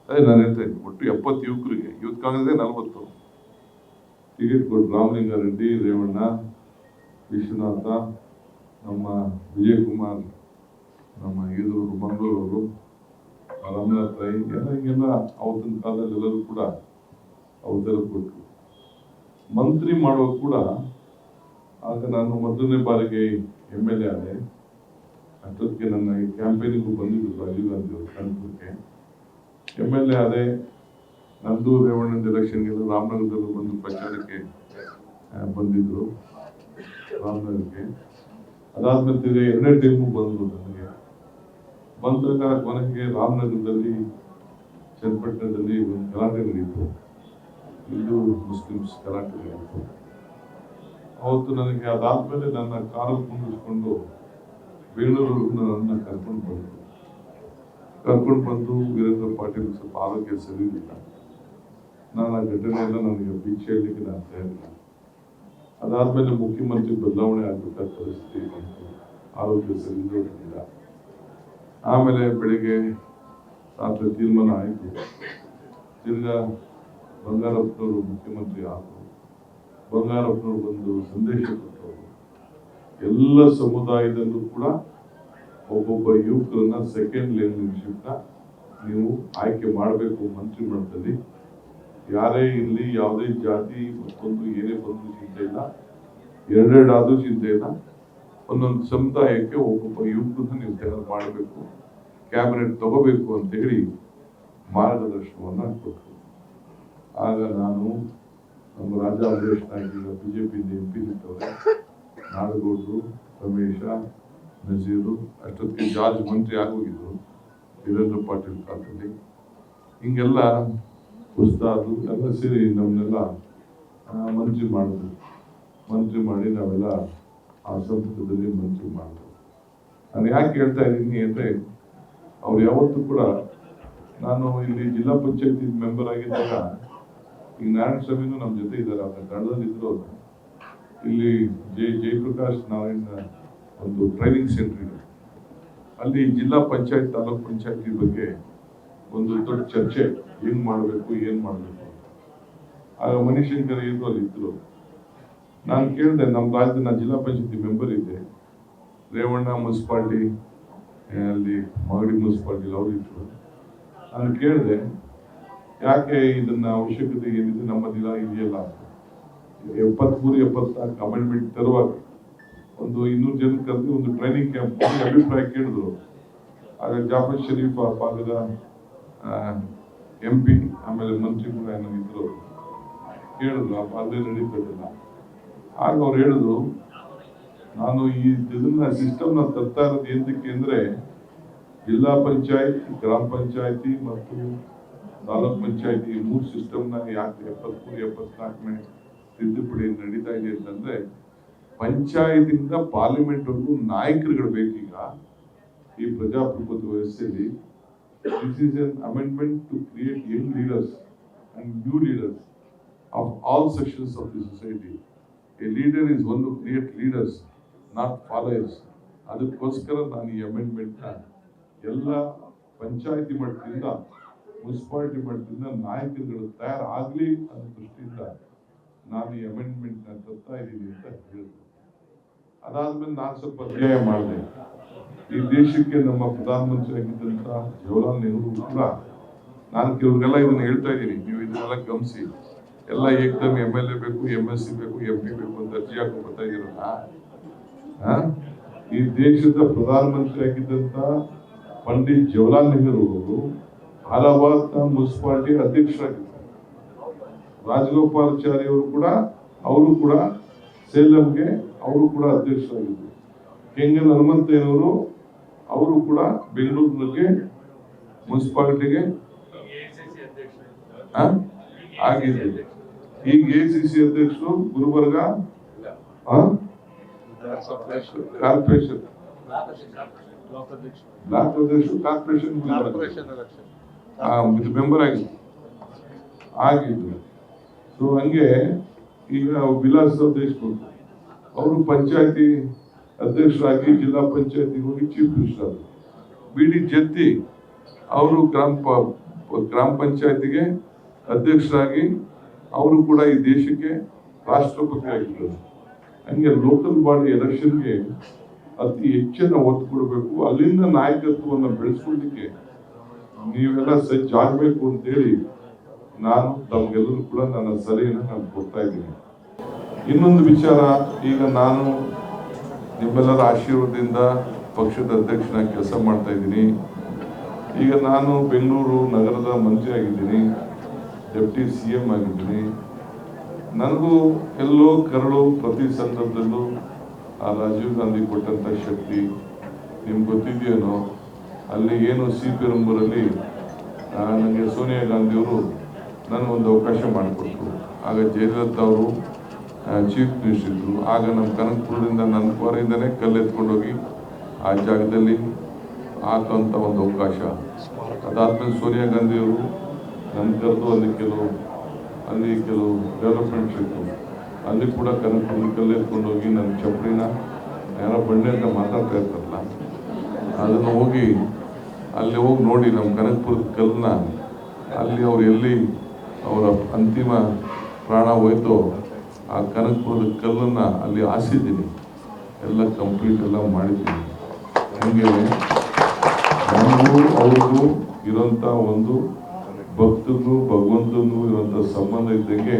ಅದೇ ನಾನು ಹೇಳ್ತಾ ಇದ್ದೀನಿ, ಒಟ್ಟು 70 ಯುವಕರಿಗೆ, ಯೂತ್ ಕಾಂಗ್ರೆಸ್ 40 ಟಿಕೆಟ್ ಕೊಟ್ಟರು. ರಾಮಲಿಂಗಾರೆಡ್ಡಿ, ರೇವಣ್ಣ, ವಿಶ್ವನಾಥ, ನಮ್ಮ ವಿಜಯ್ ಕುಮಾರ್, ನಮ್ಮ ಈದೂರು ಮಂಗಳೂರು, ರಮನಾಥ್ ರೈ, ಎಲ್ಲ ಹಿಂಗೆಲ್ಲ ಅವತ್ತಿನ ಕಾಲದಲ್ಲಿ ಎಲ್ಲರೂ ಕೂಡ ಅವತ್ತೆಲ್ಲ ಕೊಟ್ಟರು. ಮಂತ್ರಿ ಮಾಡುವಾಗ ಕೂಡ ಆಗ ನಾನು ಮೊದಲನೇ ಬಾರಿಗೆ MLA ಆದೆ. ಅಷ್ಟೊತ್ತಿಗೆ ನನ್ನ ಈ ಕ್ಯಾಂಪೇನಿಗೂ ಬಂದಿದ್ದು ರಾಜೀವ್ ಗಾಂಧಿ ಅವರು ಕಾನ್ಪುರಕ್ಕೆ MLA ಆದೆ. ನಂದು ರೇವಣ್ಣನ ಎಲೆಕ್ಷನ್ಗೆಲ್ಲ ರಾಮನಗರದಲ್ಲೂ ಬಂದು ಪ್ರಚಾರಕ್ಕೆ ಬಂದಿದ್ರು ರಾಮನಗರಕ್ಕೆ. ಅದಾದ್ಮೇಲೆ ತಿರ್ಗಿ 2ನೇ ಟೈಮು ಬಂದರು. ನನಗೆ ಬಂದಾಗ ಕೊನೆಗೆ ರಾಮನಗರದಲ್ಲಿ, ಚನ್ನಪಟ್ಟಣದಲ್ಲಿ ಒಂದು ಗಲಾಟೆ ನಡೀತು, ಹಿಂದೂ ಮುಸ್ಲಿಮ್ಸ್ ಗಲಾಟೆ ನಡೀತು. ಅವತ್ತು ನನಗೆ ಅದಾದ್ಮೇಲೆ ನನ್ನ ಕಾರಲ್ಲಿ ಕುಂದಿಸ್ಕೊಂಡು ಬೆಂಗಳೂರು ನನ್ನ ಕರ್ಕೊಂಡು ಬಂದು ವೀರೇಂದ್ರ ಪಾಟೀಲ್ ಸ್ವಲ್ಪ ಆರೋಗ್ಯ ಸರಿ ಇರಲಿಲ್ಲ. ನಾನು ಆ ಘಟನೆಯೆಲ್ಲ ನನಗೆ ಭಿಕ್ಷೆ ಹೇಳಲಿಕ್ಕೆ ನಾನು ತಯಾರಿಲ್ಲ. ಅದಾದ್ಮೇಲೆ ಮುಖ್ಯಮಂತ್ರಿ ಬದಲಾವಣೆ ಆಗಬೇಕಾದ ಪರಿಸ್ಥಿತಿ ಬಂತು, ಆರೋಗ್ಯ ಸರಿ ಇರೋದ್ರಿಂದ. ಆಮೇಲೆ ಬೆಳಿಗ್ಗೆ ರಾತ್ರಿ ತೀರ್ಮಾನ ಆಯಿತು. ತಿರ್ಗಾ ಬಂಗಾರಪ್ಪನವರು ಮುಖ್ಯಮಂತ್ರಿ ಆದರು. ಬಂಗಾರಪ್ಪನವರು ಒಂದು ಸಂದೇಶ ಕೊಟ್ಟರು, ಎಲ್ಲ ಸಮುದಾಯದಲ್ಲೂ ಕೂಡ ಒಬ್ಬೊಬ್ಬ ಯುವಕರನ್ನ ಸೆಕೆಂಡ್ ಲೀಡರ್ಶಿಪ್ನ ನೀವು ಆಯ್ಕೆ ಮಾಡಬೇಕು ಮಂತ್ರಿಮಂಡಲದಲ್ಲಿ. ಯಾರೇ ಇಲ್ಲಿ ಯಾವುದೇ ಜಾತಿ ಮತ್ತೊಂದು ಏನೇ ಬಂದು ಚಿಂತೆ ಇಲ್ಲ, ಎರಡೆರಡು ಆದರೂ ಚಿಂತೆ ಇಲ್ಲ, ಒಂದೊಂದು ಸಮುದಾಯಕ್ಕೆ ಒಬ್ಬೊಬ್ಬ ಯುವಕರನ್ನ ನೀವು ತಯಾರು ಮಾಡಬೇಕು, ಕ್ಯಾಬಿನೆಟ್ ತಗೋಬೇಕು ಅಂತ ಹೇಳಿ ಮಾರ್ಗದರ್ಶನವನ್ನು ಕೊಟ್ಟರು. ಆಗ ನಾನು ನಮ್ಮ ರಾಜಾ ಅಮರೇಶ್ ನಾಯ್ಕ, ಈಗ ಬಿಜೆಪಿಯಿಂದ MP ನಿಂತವ್ರೆ, ನಾಡಗೌಡರು, ರಮೇಶ, ನಜೀರು, ಅಷ್ಟೊತ್ತಿಗೆ ಜಾರ್ಜ್ ಮಂತ್ರಿ ಆಗೋಗಿದ್ರು ವೀರೇಂದ್ರ ಪಾಟೀಲ್ ಕಾಲದಲ್ಲಿ. ಹಿಂಗೆಲ್ಲ ಉಸ್ತಾದು ಎಲ್ಲ ಸೇರಿ ನಮ್ಮನ್ನೆಲ್ಲ ಮಂತ್ರಿ ಮಾಡಿದ್ರು. ಮಂತ್ರಿ ಮಾಡಿ ನಾವೆಲ್ಲ ಆ ಸಂಪುಟದಲ್ಲಿ ಮಂತ್ರಿ ಮಾಡಿದ್ರು. ನಾನು ಯಾಕೆ ಹೇಳ್ತಾ ಇದ್ದೀನಿ ಅಂದರೆ, ಅವ್ರು ಯಾವತ್ತೂ ಕೂಡ, ನಾನು ಇಲ್ಲಿ ಜಿಲ್ಲಾ ಪಂಚಾಯತಿ ಮೆಂಬರ್ ಆಗಿದ್ದಾಗ, ಈಗ ನಾರಾಯಣ ಸ್ವಾಮಿನೂ ನಮ್ಮ ಜೊತೆ ಇದ್ದಾರೆ, ಅವ್ರ ತಂಡದಲ್ಲಿದ್ದರು. ಅವರು ಇಲ್ಲಿ ಜಯಪ್ರಕಾಶ್ ನಾರಾಯಣ ಒಂದು ಟ್ರೈನಿಂಗ್ ಸೆಂಟರ್ ಇದೆ, ಅಲ್ಲಿ ಜಿಲ್ಲಾ ಪಂಚಾಯತ್ ತಾಲೂಕ್ ಪಂಚಾಯತಿ ಬಗ್ಗೆ ಒಂದು ದೊಡ್ಡ ಚರ್ಚೆ, ಏನ್ ಮಾಡಬೇಕು ಏನ್ ಮಾಡಬೇಕು. ಆಗ ಮಣಿಶಂಕರ್ ಏನು ಅಲ್ಲಿ ಇದ್ರು. ನಾನು ಕೇಳಿದೆ, ನಮ್ಮ ರಾಜ್ಯದ ನಾನು ಜಿಲ್ಲಾ ಪಂಚಾಯತಿ ಮೆಂಬರ್ ಇದ್ದೆ, ರೇವಣ್ಣ ಮುನ್ಸಿಪಾಲ್ಟಿ ಅಲ್ಲಿ ಮಾಗಡಿ ಮುನ್ಸಿಪಾಲ್ಟಿ ಅವರು ಇದ್ರು. ನಾನು ಕೇಳಿದೆ, ಯಾಕೆ ಇದನ್ನ ಅವಶ್ಯಕತೆ ಏನಿದೆ ನಮ್ಮದಿಲ್ಲ ಇದೆಯಲ್ಲ, 73-74 ಅಮೆಂಡ್ಮೆಂಟ್ ತರುವಾಗ ಒಂದು 200 ಜನ ಕರೆದು ಒಂದು ಟ್ರೈನಿಂಗ್ ಕ್ಯಾಂಪ್ ಅಭಿಪ್ರಾಯ ಕೇಳಿದ್ರು. ಆಗ ಜಾಫರ್ ಶರೀಫ್ ಆ ಭಾಗದ MP ಆಮೇಲೆ ಮಂತ್ರಿ ಕೂಡ ಏನಾಗಿದ್ರು, ಹೇಳಿದ್ರು ಅಲ್ಲೇ ನಡೀತದಿಲ್ಲ. ಆಗ ಅವ್ರು ಹೇಳಿದ್ರು, ನಾನು ಇದನ್ನ ಸಿಸ್ಟಮ್ನ ತರ್ತಾ ಇರೋದು ಏನಕ್ಕೆ ಅಂದ್ರೆ, ಜಿಲ್ಲಾ ಪಂಚಾಯತ್, ಗ್ರಾಮ ಪಂಚಾಯತಿ ಮತ್ತು ತಾಲೂಕ್ ಪಂಚಾಯತಿ 3 ಸಿಸ್ಟಮ್ನ ಯಾಕೆ 73-74ನೇ ತಿದ್ದುಪಡಿ ನಡೀತಾ ಇದೆ ಅಂತಂದ್ರೆ, ಪಂಚಾಯತಿಂದ ಪಾರ್ಲಿಮೆಂಟ್ ವರೆಗೂ ನಾಯಕರುಗಳು ಬೇಕೀಗ ಈ ಪ್ರಜಾಪ್ರಭುತ್ವ ವ್ಯವಸ್ಥೆಯಲ್ಲಿ. This is an amendment to create young leaders and new leaders of all sections of the society. A leader is one to create leaders, not followers. ಅದಕ್ಕೋಸ್ಕರ ನಾನು ಈ ಅಮೆಂಡ್ಮೆಂಟ್ನ ಎಲ್ಲ ಪಂಚಾಯತಿ ಮಟ್ಟದಿಂದ ಮುನ್ಸಿಪಾಲಿಟಿ ಮಟ್ಟದಿಂದ ನಾಯಕರುಗಳು ತಯಾರಾಗಲಿ ಅನ್ನೋ ದೃಷ್ಟಿಯಿಂದ ನಾನು ಈ ಅಮೆಂಡ್ಮೆಂಟ್ನ ತರ್ತಾ ಇದ್ದೀನಿ ಅಂತ ಹೇಳಿದ್ರು. ಅದಾದ್ಮೇಲೆ ನಾನು ಸ್ವಲ್ಪ ಅಧ್ಯಯನ ಮಾಡಿದೆ. ಈ ದೇಶಕ್ಕೆ ನಮ್ಮ ಪ್ರಧಾನಮಂತ್ರಿ ಆಗಿದ್ದಂತ ಜವಾಹರ್ಲಾಲ್ ನೆಹರು ಕೂಡ, ನಾನು ಕೆಲವ್ರಿಗೆಲ್ಲ ಇದನ್ನ ಹೇಳ್ತಾ ಇದ್ದೀನಿ, ನೀವು ಇದನ್ನೆಲ್ಲ ಗಮನಿಸಿ. ಎಲ್ಲ ಏಕದಮ್ MLA ಬೇಕು, MSc ಬೇಕು, MP ಬೇಕು ಅಂತ ಅರ್ಜಿ ಹಾಕಿ ಬರ್ತಾ ಇದ್ದೀರಲ್ಲ. ಈ ದೇಶದ ಪ್ರಧಾನಮಂತ್ರಿ ಆಗಿದ್ದಂತ ಪಂಡಿತ್ ಜವಾಹರ್ಲಾಲ್ ನೆಹರು ಅವರು ಹಲವಾರು ಮುನ್ಸಿಪಾಲಿಟಿ ಅಧ್ಯಕ್ಷರಾಗಿದ್ದಾರೆ. ರಾಜಗೋಪಾಲಾಚಾರಿ ಅವರು ಕೂಡ ಸೇಲಂಗೆ ಅವರು ಕೂಡ ಅಧ್ಯಕ್ಷರಾಗಿದ್ದರು. ಕೆಂಗಲ್ ಹನುಮಂತಯ್ಯನವರು ಅವರು ಕೂಡ ಬೆಂಗಳೂರಿಗೆ ಮುನ್ಸಿಪಾಲಿಟಿಗೆ ಆಗಿದ್ರು. ಈಗ ACC ಅಧ್ಯಕ್ಷರು ಗುಲ್ಬರ್ಗ ಕಾರ್ಪೊರೇಷನ್ ಬ್ಲಾಕ್ ಅಧ್ಯಕ್ಷರು ಕಾರ್ಪೊರೇಷನ್ ಮೆಂಬರ್ ಆಗಿದ್ರು. ಸೊ ಹಂಗೆ ಈಗ ವಿಲಾಸ್ ದೇಶಮುಖ್ ಅವರು ಪಂಚಾಯತಿ ಅಧ್ಯಕ್ಷರಾಗಿ ಜಿಲ್ಲಾ ಪಂಚಾಯತಿಗೆ ಹೋಗಿ ಚೀಫ್ ಮಿನಿಸ್ಟರ್ ಆದರು. BD ಜತ್ತಿ ಅವರು ಗ್ರಾಮ ಪಂಚಾಯತಿಗೆ ಅಧ್ಯಕ್ಷರಾಗಿ ಅವರು ಕೂಡ ಈ ದೇಶಕ್ಕೆ ರಾಷ್ಟ್ರಪತಿ ಆಗಿದ್ದರು. ಹಂಗೆ ಲೋಕಲ್ ಬಾಡಿ ಎಲೆಕ್ಷನ್ಗೆ ಅತಿ ಹೆಚ್ಚಿನ ಒತ್ತು ಕೊಡಬೇಕು, ಅಲ್ಲಿಂದ ನಾಯಕತ್ವವನ್ನು ಬೆಳೆಸ್ಕೊಳ್ಳಿಕ್ಕೆ ನೀವೆಲ್ಲ ಸಜ್ಜಾಗಬೇಕು ಅಂತೇಳಿ ನಾನು ತಮಗೆಲ್ಲರೂ ಕೂಡ ನನ್ನ ಸಲಹೆಯನ್ನು ನಾನು ಕೊಡ್ತಾ ಇದ್ದೀನಿ. ಇನ್ನೊಂದು ವಿಚಾರ, ಈಗ ನಾನು ನಿಮ್ಮೆಲ್ಲರ ಆಶೀರ್ವಾದದಿಂದ ಪಕ್ಷದ ಅಧ್ಯಕ್ಷನಾಗಿ ಕೆಲಸ ಮಾಡ್ತಾ ಇದ್ದೀನಿ. ಈಗ ನಾನು ಬೆಂಗಳೂರು ನಗರದ ಮಂತ್ರಿ ಆಗಿದ್ದೀನಿ, ಡೆಪ್ಟಿ CM ಆಗಿದ್ದೀನಿ. ನನಗೂ ಎಲ್ಲೋ ಕರಳು ಪ್ರತಿ ಸಂದರ್ಭದಲ್ಲೂ ಆ ರಾಜೀವ್ ಗಾಂಧಿ ಕೊಟ್ಟಂಥ ಶಕ್ತಿ ನಿಮ್ಗೆ ಗೊತ್ತಿದೆಯೇನೋ. ಅಲ್ಲಿ ಏನು ಸಿಪೆರಂಬೂರಲ್ಲಿ ನನಗೆ ಸೋನಿಯಾ ಗಾಂಧಿಯವರು ನನಗೊಂದು ಅವಕಾಶ ಮಾಡಿಕೊಟ್ರು. ಆಗ ಜಯಲಲಿತಾ ಅವರು ಚೀಫ್ ಮಿನಿಸ್ಟರ್ ಇದ್ದರು. ಆಗ ನಮ್ಮ ಕನಕಪುರದಿಂದ ನನ್ನ ಹೊರಯಿಂದನೇ ಕಲ್ಲೆತ್ಕೊಂಡೋಗಿ ಆ ಜಾಗದಲ್ಲಿ ಹಾಕುವಂಥ ಒಂದು ಅವಕಾಶ. ಅದಾದ್ಮೇಲೆ ಸೋನಿಯಾ ಗಾಂಧಿಯವರು ನನ್ನ ಕರೆದು ಅಲ್ಲಿ ಕೆಲವು ಡೆವಲಪ್ಮೆಂಟ್ಸ್ ಇತ್ತು, ಅಲ್ಲಿ ಕೂಡ ಕನಕಪುರದಲ್ಲಿ ಕಲ್ಲೆತ್ಕೊಂಡೋಗಿ ನನ್ನ ಚಪ್ಪಡಿನ ಯಾರೋ ಬಂಡೆ ಅಂತ ಮಾತಾಡ್ತಾ ಇರ್ತಾರಲ್ಲ, ಅದನ್ನು ಹೋಗಿ ಅಲ್ಲಿ ಹೋಗಿ ನೋಡಿ ನಮ್ಮ ಕನಕಪುರದ ಕಲ್ಲನ್ನ, ಅಲ್ಲಿ ಅವ್ರು ಎಲ್ಲಿ ಅವರ ಅಂತಿಮ ಪ್ರಾಣ ಹೋಯ್ತು ಆ ಕನಕಪುರದ ಕಲ್ಲನ್ನು ಅಲ್ಲಿ ಹಾಸಿದ್ದೀನಿ, ಎಲ್ಲ ಕಂಪ್ಲೀಟ್ ಎಲ್ಲ ಮಾಡಿದ್ದೀನಿ. ಹಂಗೆ ನಮಗೂ ಅವ್ರಿಗೂ ಇರೋಂಥ ಒಂದು ಭಕ್ತರಿಗೂ ಭಗವಂತನಿಗೂ ಇರೋಂಥ ಸಂಬಂಧ ಇದ್ದಂಗೆ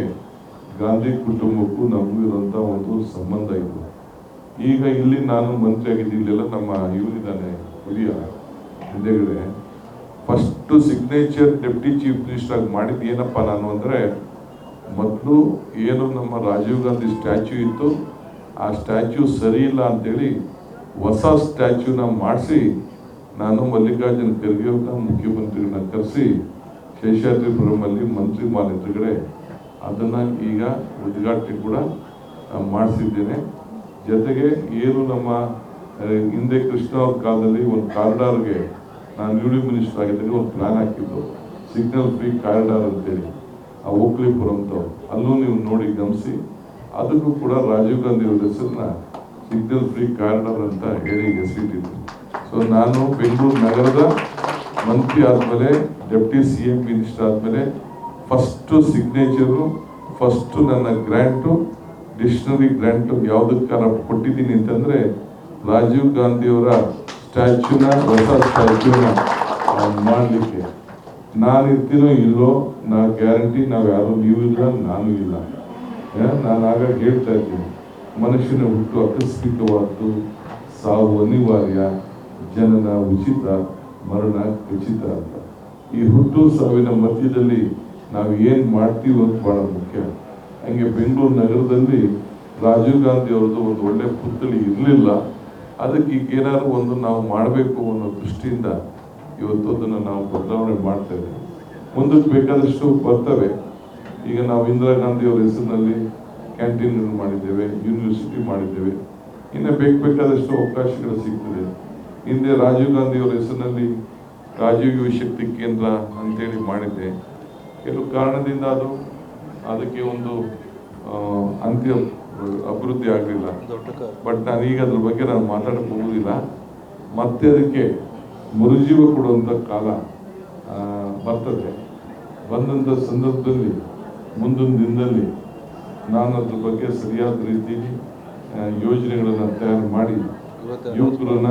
ಗಾಂಧಿ ಕುಟುಂಬಕ್ಕೂ ನಮಗೂ ಇರೋಂಥ ಒಂದು ಸಂಬಂಧ ಇದೆ. ಈಗ ಇಲ್ಲಿ ನಾನು ಮಂತ್ರಿ ಆಗಿದ್ದೀನಿ, ಇಲ್ಲೆಲ್ಲ ನಮ್ಮ ಇವರಿದ್ದಾನೆ ಹಿರಿಯ ಹಿಂದೆಗಡೆ first signature deputy chief minister ಆಗಿ ಮಾಡಿದ್ದು ಏನಪ್ಪ ನಾನು ಅಂದರೆ, ಮೊದಲು ಏನು ನಮ್ಮ ರಾಜೀವ್ ಗಾಂಧಿ ಸ್ಟ್ಯಾಚ್ಯೂ ಇತ್ತು ಆ ಸ್ಟ್ಯಾಚ್ಯೂ ಸರಿ ಇಲ್ಲ ಅಂತೇಳಿ ಹೊಸ ಸ್ಟ್ಯಾಚ್ಯೂನ ಮಾಡಿಸಿ ನಾನು ಮಲ್ಲಿಕಾರ್ಜುನ ಖರ್ಗೆ ಅವ್ರನ್ನ ಮುಖ್ಯಮಂತ್ರಿಗಳನ್ನ ಕರೆಸಿ ಶೇಷಾದ್ರಿಪುರಮಲ್ಲಿ ಮಂತ್ರಿ ಮಾಲ್ ಎದುರುಗಡೆ ಅದನ್ನು ಈಗ ಉದ್ಘಾಟನೆ ಕೂಡ ಮಾಡಿಸಿದ್ದೇನೆ. ಜೊತೆಗೆ ಏನು ನಮ್ಮ ಹಿಂದೆ ಕೃಷ್ಣ ಅವ್ರ ಕಾಲದಲ್ಲಿ ಒಂದು ಕಾರಿಡಾರ್ಗೆ ನಾನು ಯುಡಿ ಮಿನಿಸ್ಟರ್ ಆಗಿದ್ದಾಗ ಒಂದು ಪ್ಲಾನ್ ಹಾಕಿದ್ದು, ಸಿಗ್ನಲ್ ಫ್ರೀ ಕಾರಿಡಾರ್ ಅಂತೇಳಿ ಆ ಓಕ್ಲಿಪುರಂತ, ಅಲ್ಲೂ ನೀವು ನೋಡಿ ಗಮನಿಸಿ, ಅದಕ್ಕೂ ಕೂಡ ರಾಜೀವ್ ಗಾಂಧಿ ಅವ್ರ ಹೆಸರನ್ನ ಸಿಗ್ನಲ್ ಫ್ರೀ ಕಾರಿಡಾರ್ ಅಂತ ಹೇಳಿ ಹೆಸರಿಟ್ಟಿದ್ರು. ಸೊ ನಾನು ಬೆಂಗಳೂರು ನಗರದ ಮಂತ್ರಿ ಆದಮೇಲೆ ಡೆಪ್ಟಿ CM ಮಿನಿಸ್ಟರ್ ಆದಮೇಲೆ ಫಸ್ಟು ಸಿಗ್ನೇಚರು, ಫಸ್ಟು ನನ್ನ ಗ್ರ್ಯಾಂಟು, ಡಿಕ್ಷನರಿ ಗ್ರ್ಯಾಂಟು ಯಾವುದಕ್ಕಾರ ಕೊಟ್ಟಿದ್ದೀನಿ ಅಂತಂದರೆ ರಾಜೀವ್ ಗಾಂಧಿಯವರ ಸ್ಟ್ಯಾಚ್ಯೂನ, ಹೊಸ ಸ್ಟ್ಯಾಚ್ಯೂನ ಮಾಡಲಿಕ್ಕೆ. ನಾನು ಇರ್ತೀನೋ ಇಲ್ಲೋ ನಾ ಗ್ಯಾರಂಟಿ, ನಾವು ಯಾರು ನೀವು ಇಲ್ಲ ನಾನು ಇಲ್ಲ. ನಾನು ಆಗಾಗ ಹೇಳ್ತಾ ಇದ್ದೀನಿ, ಮನುಷ್ಯನ ಹುಟ್ಟು ಆಕಸ್ಮಿಕವಾದ್ದು, ಸಾವು ಅನಿವಾರ್ಯ, ಜನನ ಉಚಿತ, ಮರಣ ಖಚಿತ ಅಂತ. ಈ ಹುಟ್ಟು ಸಾವಿನ ಮಧ್ಯದಲ್ಲಿ ನಾವು ಏನು ಮಾಡ್ತೀವಿ ಅಂತ ಭಾಳ ಮುಖ್ಯ. ಹಂಗೆ ಬೆಂಗಳೂರು ನಗರದಲ್ಲಿ ರಾಜೀವ್ ಗಾಂಧಿ ಅವ್ರದ್ದು ಒಂದು ಒಳ್ಳೆ ಪುತ್ಥಳಿ ಇರಲಿಲ್ಲ, ಅದಕ್ಕೆ ಈಗ ಏನಾದ್ರು ಒಂದು ನಾವು ಮಾಡಬೇಕು ಅನ್ನೋ ದೃಷ್ಟಿಯಿಂದ ಇವತ್ತು ಅದನ್ನು ನಾವು ಬದಲಾವಣೆ ಮಾಡ್ತಾ ಇದ್ದೀವಿ. ಮುಂದಕ್ಕೆ ಬೇಕಾದಷ್ಟು ಬರ್ತವೆ. ಈಗ ನಾವು ಇಂದಿರಾ ಗಾಂಧಿ ಅವರ ಹೆಸರಿನಲ್ಲಿ ಕ್ಯಾಂಟೀನ್ಗಳು ಮಾಡಿದ್ದೇವೆ, ಯೂನಿವರ್ಸಿಟಿ ಮಾಡಿದ್ದೇವೆ, ಇನ್ನು ಬೇಕಾದಷ್ಟು ಅವಕಾಶಗಳು ಸಿಗ್ತದೆ. ಹಿಂದೆ ರಾಜೀವ್ ಗಾಂಧಿ ಅವರ ಹೆಸರಿನಲ್ಲಿ ರಾಜೀವ್ ಯುವ ಶಕ್ತಿ ಕೇಂದ್ರ ಅಂತೇಳಿ ಮಾಡಿದ್ದೆ. ಕೆಲವು ಕಾರಣದಿಂದ ಅದಕ್ಕೆ ಒಂದು ಅಂತ್ಯ ಅಭಿವೃದ್ಧಿ ಆಗಲಿಲ್ಲ. ಬಟ್ ನಾನೀಗ ಅದ್ರ ಬಗ್ಗೆ ನಾನು ಮಾತಾಡಕ್ಕೆ ಹೋಗೋದಿಲ್ಲ. ಮತ್ತೆ ಅದಕ್ಕೆ ಮರುಜೀವ ಕೊಡುವಂಥ ಕಾಲ ಬರ್ತದೆ. ಬಂದಂಥ ಸಂದರ್ಭದಲ್ಲಿ ಮುಂದಿನ ದಿನದಲ್ಲಿ ನಾನು ಅದ್ರ ಬಗ್ಗೆ ಸರಿಯಾದ ರೀತಿಯಲ್ಲಿ ಯೋಜನೆಗಳನ್ನು ತಯಾರು ಮಾಡಿ ಯುವಕರನ್ನ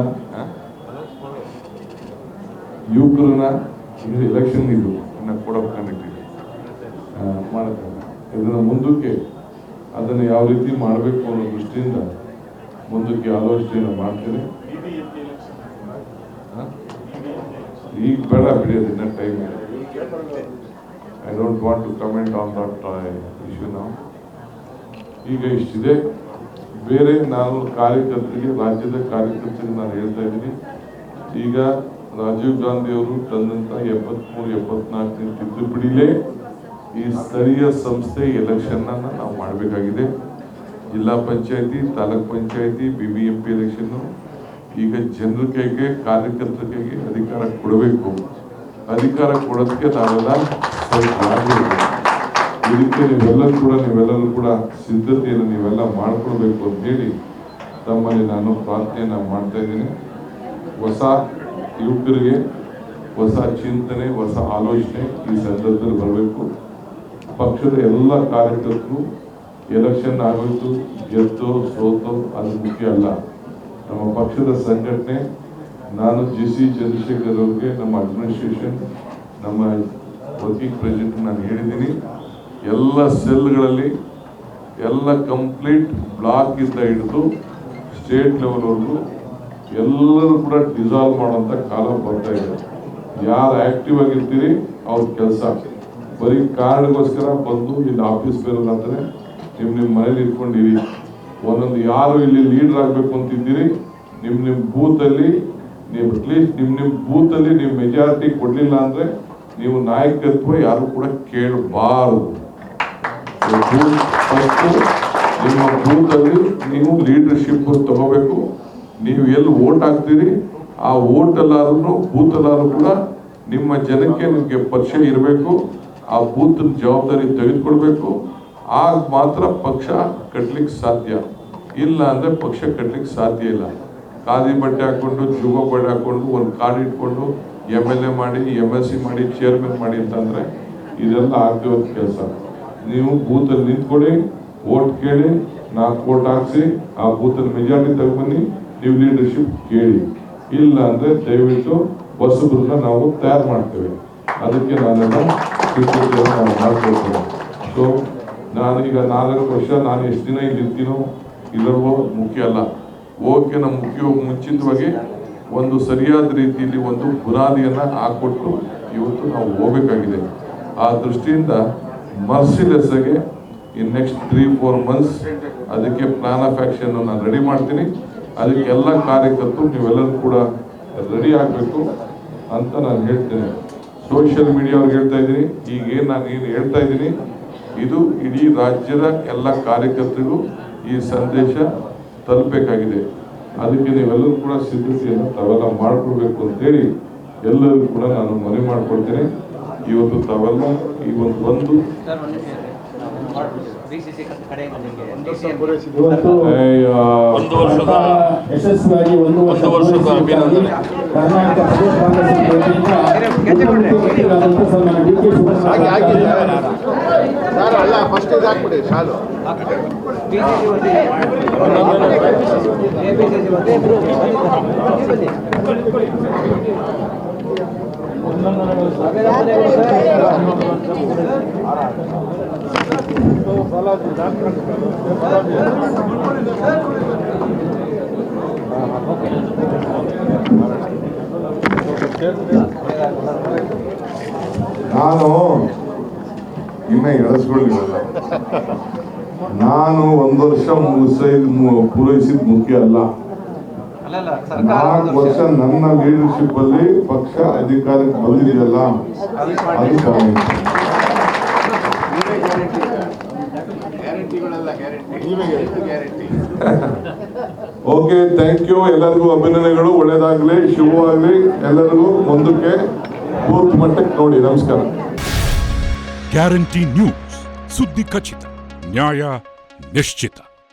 ಇದು ಎಲೆಕ್ಷನ್ ಇದು ಇನ್ನು ಕೋಡ್ ಆಫ್ ಕಂಡಕ್ಟ್ ಇದೆ ಮಾಡ್ತಾರೆ. ಇದನ್ನು ಮುಂದಕ್ಕೆ ಅದನ್ನು ಯಾವ ರೀತಿ ಮಾಡಬೇಕು ಅನ್ನೋ ದೃಷ್ಟಿಯಿಂದ ಮುಂದಕ್ಕೆ ಆಲೋಚನೆಯನ್ನು ಮಾಡ್ತೇನೆ. ಈಗ ಬೇಡ ಬಿಡಿ, ಅದನ್ನ ಟೈಮ್ ಇದೆ. I don't want to comment on that issue ನಾವು. ಈಗ ಇಷ್ಟಿದೆ. ಬೇರೆ ನಾನು ಕಾರ್ಯಕರ್ತರಿಗೆ, ರಾಜ್ಯದ ಕಾರ್ಯಕರ್ತರಿಗೆ ನಾನು ಹೇಳ್ತಾ ಇದ್ದೀನಿ, ಈಗ ರಾಜೀವ್ ಗಾಂಧಿ ಅವರು ತಂದಂಥ 73-74ನೇ ತಿದ್ದುಪಡಿಲೇ ಈ ಸ್ಥಳೀಯ ಸಂಸ್ಥೆ ಎಲೆಕ್ಷನ್ನ ನಾವು ಮಾಡಬೇಕಾಗಿದೆ. ಜಿಲ್ಲಾ ಪಂಚಾಯತಿ, ತಾಲೂಕ್ ಪಂಚಾಯತಿ, BBMP ಎಲೆಕ್ಷನ್ನು ಈಗ ಜನರ ಕೈಗೆ, ಕಾರ್ಯಕರ್ತರ ಕೈಗೆ ಅಧಿಕಾರ ಕೊಡಬೇಕು. ಅಧಿಕಾರ ಕೊಡೋದಕ್ಕೆ ನಾವೆಲ್ಲ ಇದಕ್ಕೆ ನೀವೆಲ್ಲರೂ ಕೂಡ ಸಿದ್ಧತೆಯನ್ನು ನೀವೆಲ್ಲ ಮಾಡ್ಕೊಳ್ಬೇಕು ಅಂತ ಹೇಳಿ ತಮ್ಮಲ್ಲಿ ನಾನು ಪ್ರಾರ್ಥನೆಯನ್ನು ಮಾಡ್ತಾ ಇದ್ದೀನಿ. ಹೊಸ ಯುವಕರಿಗೆ ಹೊಸ ಚಿಂತನೆ, ಹೊಸ ಆಲೋಚನೆ ಈ ಸಂದರ್ಭದಲ್ಲಿ ಬರಬೇಕು. ಪಕ್ಷದ ಎಲ್ಲ ಕಾರ್ಯಕರ್ತರು ಎಲೆಕ್ಷನ್ ಆಗೋಯ್ತು, ಗೆದ್ದೋ ಸೋತೋ ಅದು ಮುಖ್ಯ ಅಲ್ಲ. ನಮ್ಮ ಪಕ್ಷದ ಸಂಘಟನೆ, ನಾನು GC ಚಂದ್ರಶೇಖರ್ ಅವ್ರಿಗೆ, ನಮ್ಮ ಅಡ್ಮಿನಿಸ್ಟ್ರೇಷನ್, ನಮ್ಮ ವರ್ಕಿಂಗ್ ಪ್ರೆಸಿಡೆಂಟ್ ನಾನು ಹೇಳಿದ್ದೀನಿ, ಎಲ್ಲ ಸೆಲ್ಗಳಲ್ಲಿ ಎಲ್ಲ ಕಂಪ್ಲೀಟ್ ಬ್ಲಾಕ್ ಇಂದ ಹಿಡಿದು ಸ್ಟೇಟ್ ಲೆವೆಲ್ವರೆಗೂ ಎಲ್ಲರೂ ಕೂಡ ಡಿಸಾಲ್ವ್ ಮಾಡೋಂಥ ಕಾಲ ಬರ್ತಾ ಇದೆ. ಯಾರು ಆಕ್ಟಿವ್ ಆಗಿರ್ತೀರಿ ಅವ್ರ ಕೆಲಸ, ಬರೀ ಕಾರ್ಡ್ಗೋಸ್ಕರ ಬಂದು ಇಲ್ಲಿ ಆಫೀಸ್ ಬೇರೆ ಅಂತಾರೆ, ನಿಮ್ಮ ಮನೇಲಿ ಇಟ್ಕೊಂಡಿರಿ. ಒಂದೊಂದು ಯಾರು ಇಲ್ಲಿ ಲೀಡರ್ ಆಗಬೇಕು ಅಂತಿದ್ದೀರಿ, ನಿಮ್ಮ ಬೂತಲ್ಲಿ ನೀವು ಅಟ್ಲೀಸ್ಟ್ ನಿಮ್ಮ ಬೂತಲ್ಲಿ ನೀವು ಮೆಜಾರಿಟಿ ಕೊಡಲಿಲ್ಲ ಅಂದರೆ ನೀವು ನಾಯಕತ್ವ ಯಾರು ಕೂಡ ಕೇಳಬಾರದು. ನಿಮ್ಮ ಬೂತಲ್ಲಿ ನೀವು ಲೀಡರ್ಶಿಪ್ ತಗೋಬೇಕು. ನೀವು ಎಲ್ಲಿ ವೋಟ್ ಹಾಕ್ತೀರಿ ಆ ವೋಟ್ ಎಲ್ಲಾರು ಬೂತ್ ಎಲ್ಲಾರು ಕೂಡ ನಿಮ್ಮ ಜನಕ್ಕೆ ನಿಮಗೆ ಪರಿಚಯ ಇರಬೇಕು. ಆ ಬೂತ್ ಜವಾಬ್ದಾರಿ ತೆಗೆದುಕೊಳ್ಬೇಕು. ಆಗ ಮಾತ್ರ ಪಕ್ಷ ಕಟ್ಟಲಿಕ್ಕೆ ಸಾಧ್ಯ. ಇಲ್ಲ ಅಂದರೆ ಪಕ್ಷ ಕಟ್ಟಲಿಕ್ಕೆ ಸಾಧ್ಯ ಇಲ್ಲ. ಖಾದಿ ಬಟ್ಟೆ ಹಾಕ್ಕೊಂಡು, ಜುಗೋ ಬಟ್ಟೆ ಹಾಕ್ಕೊಂಡು, ಒಂದು ಕಾರ್ಡ್ ಇಟ್ಕೊಂಡು MLA ಮಾಡಿ MSc ಮಾಡಿ ಚೇರ್ಮನ್ ಮಾಡಿ ಅಂತಂದ್ರೆ ಇದೆಲ್ಲ ಆಗ್ತಿರೋ ಕೆಲಸ. ನೀವು ಬೂತಲ್ಲಿ ನಿಂತ್ಕೊಳ್ಳಿ, ವೋಟ್ ಕೇಳಿ, 4 ವೋಟ್ ಹಾಕ್ಸಿ, ಆ ಬೂತಲ್ಲಿ ಮೆಜಾರಿಟಿ ತಗೊಂಡ್ಬನ್ನಿ, ನೀವು ಲೀಡರ್ಶಿಪ್ ಕೇಳಿ. ಇಲ್ಲ ಅಂದ್ರೆ ದಯವಿಟ್ಟು ಹೊಸಬ್ರನ್ನ ನಾವು ತಯಾರು ಮಾಡ್ತೇವೆ. ಅದಕ್ಕೆ ನಾನೆಲ್ಲ ಸಿದ್ಧತೆಯನ್ನು ನಾವು ಮಾಡ್ಕೊಳ್ತೇವೆ. ಸೊ ನಾನೀಗ 4 ವರ್ಷ ನಾನು ಎಷ್ಟು ದಿನ ಇಲ್ಲಿ ಇರ್ತೀನೋ ಇಲ್ಲವೋ ಮುಖ್ಯ ಅಲ್ಲ. ಓಕೆ, ನಮ್ಮ ಮುಖ್ಯ ಮುಂಚಿತವಾಗಿ ಒಂದು ಸರಿಯಾದ ರೀತಿಯಲ್ಲಿ ಒಂದು ಬುನಾದಿಯನ್ನು ಹಾಕೊಟ್ಟು ಇವತ್ತು ನಾವು ಹೋಗಬೇಕಾಗಿದೆ. ಆ ದೃಷ್ಟಿಯಿಂದ ಮರ್ಸಿಲೆಸ್ ಆಗಿ ಇನ್ ನೆಕ್ಸ್ಟ್ 3-4 ಮಂತ್ಸ್ ಅದಕ್ಕೆ ಪ್ಲಾನ್ ಆಫ್ ಆಕ್ಷನ್ ನಾನು ರೆಡಿ ಮಾಡ್ತೀನಿ. ಅದಕ್ಕೆಲ್ಲ ಕಾರ್ಯಕರ್ತರು ನೀವೆಲ್ಲರೂ ಕೂಡ ರೆಡಿ ಆಗಬೇಕು ಅಂತ ನಾನು ಹೇಳ್ತೇನೆ. ಸೋಷಿಯಲ್ ಮೀಡಿಯಾ ಅವ್ರಿಗೆ ಹೇಳ್ತಾ ಇದ್ದೀನಿ, ಈಗ ನಾನು ಏನು ಹೇಳ್ತಾ ಇದ್ದೀನಿ ಇದು ಇಡೀ ರಾಜ್ಯದ ಎಲ್ಲ ಕಾರ್ಯಕರ್ತರಿಗೂ ಈ ಸಂದೇಶ ತಲುಪಬೇಕಾಗಿದೆ. ಅದಕ್ಕೆ ನೀವೆಲ್ಲರೂ ಕೂಡ ಸಿದ್ಧತೆಯನ್ನು ತಾವೆಲ್ಲ ಮಾಡ್ಕೊಳ್ಬೇಕು ಅಂತೇಳಿ ಎಲ್ಲರಿಗೂ ಕೂಡ ನಾನು ಮನವಿ ಮಾಡ್ಕೊಳ್ತೇನೆ. ಇವತ್ತು ತಾವೆಲ್ಲ ಈ ಒಂದು ಯಶಸ್ವಿಯಾಗಿ 1 ವರ್ಷ ಕರ್ನಾಟಕ ಪ್ರದೇಶ ಕಾಂಗ್ರೆಸ್ ವತಿಯಿಂದ ಸನ್ಮಾನ DK ಶಿವಕುಮಾರ್ ಅಲ್ಲ ಫಸ್ಟ್ ಇದು ಹಾಕ್ಬಿಡಿ ಶಾಲು. ನಾನು ಇನ್ನ ಎಳಸ್ಕೊಳ್ಳಿಲ್ಲ. ನಾನು 1 ವರ್ಷ ಪೂರೈಸಿದ ಮುಖ್ಯ ಅಲ್ಲ. 4 ವರ್ಷ ನನ್ನ ಲೀಡರ್ಶಿಪ್ ಅಲ್ಲಿ ಪಕ್ಷ ಅಧಿಕಾರಕ್ಕೆ ಬಂದಿದೆಯಲ್ಲ ಅದು ಕಾರಣ. Okay, thank you. ಎಲ್ಲರಿಗೂ ಅಭಿನಂದನೆಗಳು. ಒಳ್ಳೇದಾಗ್ಲಿ, ಶುಭವಾಗ್ಲಿ. ಎಲ್ಲರಿಗೂ ಮುಂದಕ್ಕೆ ಪೂರ್ತಿ ಮಟ್ಟಕ್ಕೆ ನೋಡಿ. ನಮಸ್ಕಾರ. ಗ್ಯಾರಂಟಿ ನ್ಯೂಸ್, ಸುದ್ದಿ ಖಚಿತ, ನ್ಯಾಯ ನಿಶ್ಚಿತ.